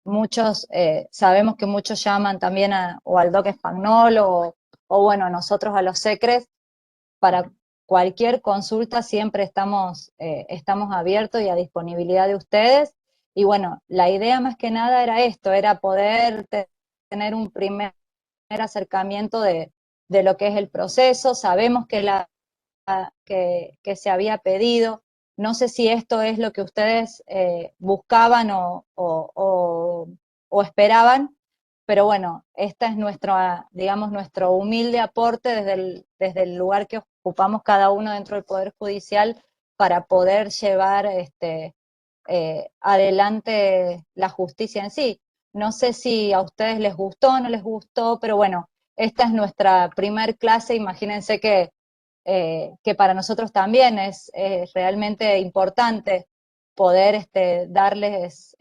muchos, sabemos que muchos llaman también o al Doc Espagnol o bueno, nosotros a los SECRES, para cualquier consulta siempre estamos abiertos y a disponibilidad de ustedes. Y bueno, la idea más que nada era esto, era poder tener un primer acercamiento de lo que es el proceso. Sabemos que se había pedido. No sé si esto es lo que ustedes buscaban o esperaban, pero bueno, esta es digamos, nuestro humilde aporte desde el lugar que ocupamos cada uno dentro del Poder Judicial para poder llevar adelante la justicia en sí. No sé si a ustedes les gustó o no les gustó, pero bueno, esta es nuestra primer clase, imagínense que para nosotros también es realmente importante poder darles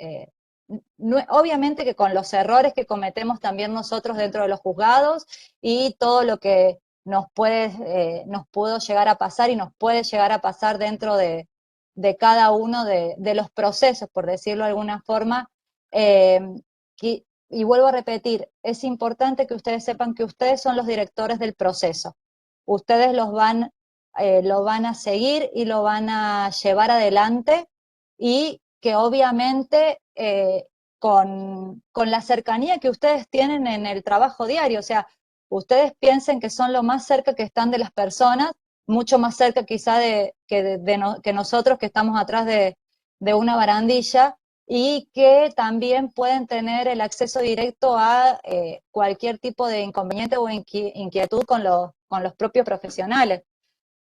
obviamente que con los errores que cometemos también nosotros dentro de los juzgados y todo lo que nos pudo llegar a pasar y nos puede llegar a pasar dentro de cada uno de los procesos, por decirlo de alguna forma. Y vuelvo a repetir, es importante que ustedes sepan que ustedes son los directores del proceso. Ustedes lo van a seguir y lo van a llevar adelante, y que obviamente con la cercanía que ustedes tienen en el trabajo diario, o sea, ustedes piensen que son lo más cerca que están de las personas, mucho más cerca quizá que nosotros que estamos atrás de una barandilla, y que también pueden tener el acceso directo a cualquier tipo de inconveniente o inquietud con los propios profesionales.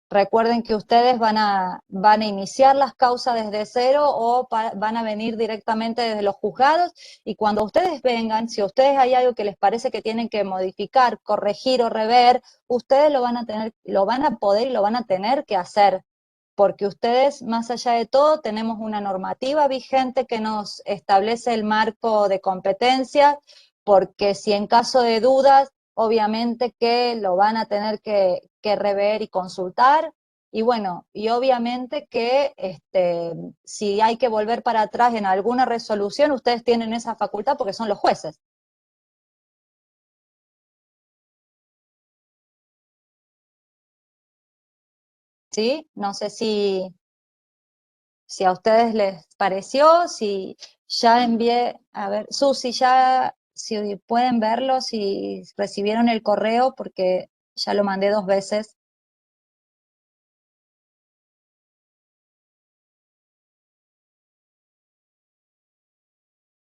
Recuerden que ustedes van a iniciar las causas desde cero o van a venir directamente desde los juzgados, y cuando ustedes vengan, si a ustedes hay algo que les parece que tienen que modificar, corregir o rever, ustedes lo van a poder y lo van a tener que hacer, porque ustedes, más allá de todo, tenemos una normativa vigente que nos establece el marco de competencia, porque si en caso de dudas, obviamente que lo van a tener que rever y consultar, y bueno, y obviamente que si hay que volver para atrás en alguna resolución, ustedes tienen esa facultad porque son los jueces. ¿Sí? No sé si a ustedes les pareció, si ya envié, a ver, Susi, ya, si pueden verlo, si recibieron el correo, porque ya lo mandé 2 veces.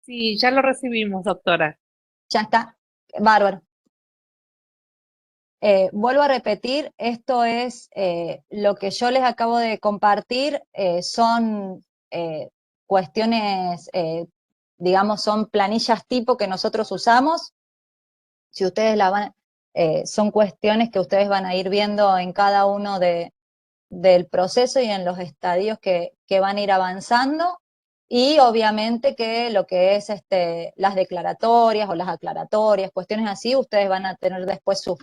Sí, ya lo recibimos, doctora. Ya está, bárbaro. Vuelvo a repetir, esto es lo que yo les acabo de compartir, son cuestiones, digamos, son planillas tipo que nosotros usamos. Si ustedes son cuestiones que ustedes van a ir viendo en cada uno del proceso y en los estadios que van a ir avanzando, y obviamente que lo que es las declaratorias o las aclaratorias, cuestiones así, ustedes van a tener después su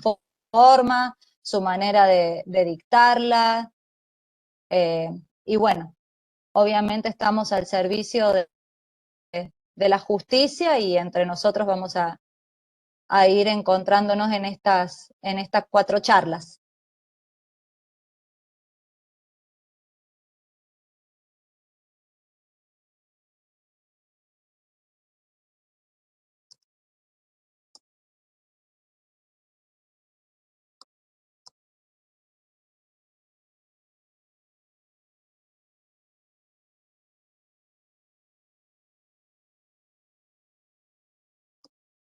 forma, su manera de dictarla, y bueno, obviamente estamos al servicio de la justicia, y entre nosotros vamos a ir encontrándonos en estas 4 charlas.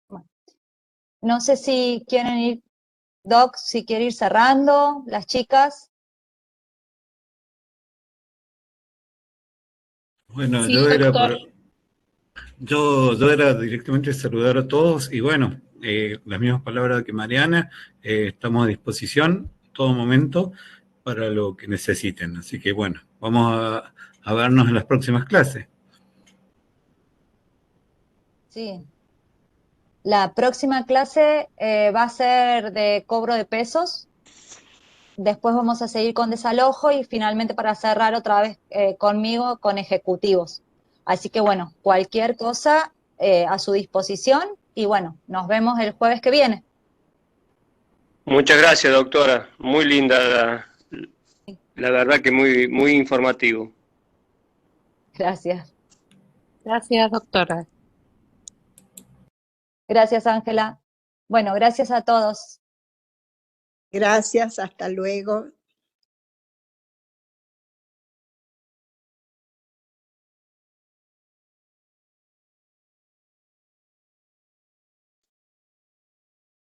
Bueno, no sé si quieren ir, Doc, si quiere ir cerrando, las chicas. Bueno, Sí, doctor. yo era directamente saludar a todos y bueno, las mismas palabras que Mariana, estamos a disposición en todo momento para lo que necesiten. Así que bueno, vamos a vernos en las próximas clases. Sí. La próxima clase va a ser de cobro de pesos. Después vamos a seguir con desalojo y finalmente para cerrar otra vez conmigo con ejecutivos. Así que bueno, cualquier cosa a su disposición, y bueno, nos vemos el jueves que viene. Muchas gracias, doctora. Muy linda, la verdad que muy, muy informativo. Gracias. Gracias, doctora. Gracias, Ángela. Bueno, gracias a todos. Gracias, hasta luego.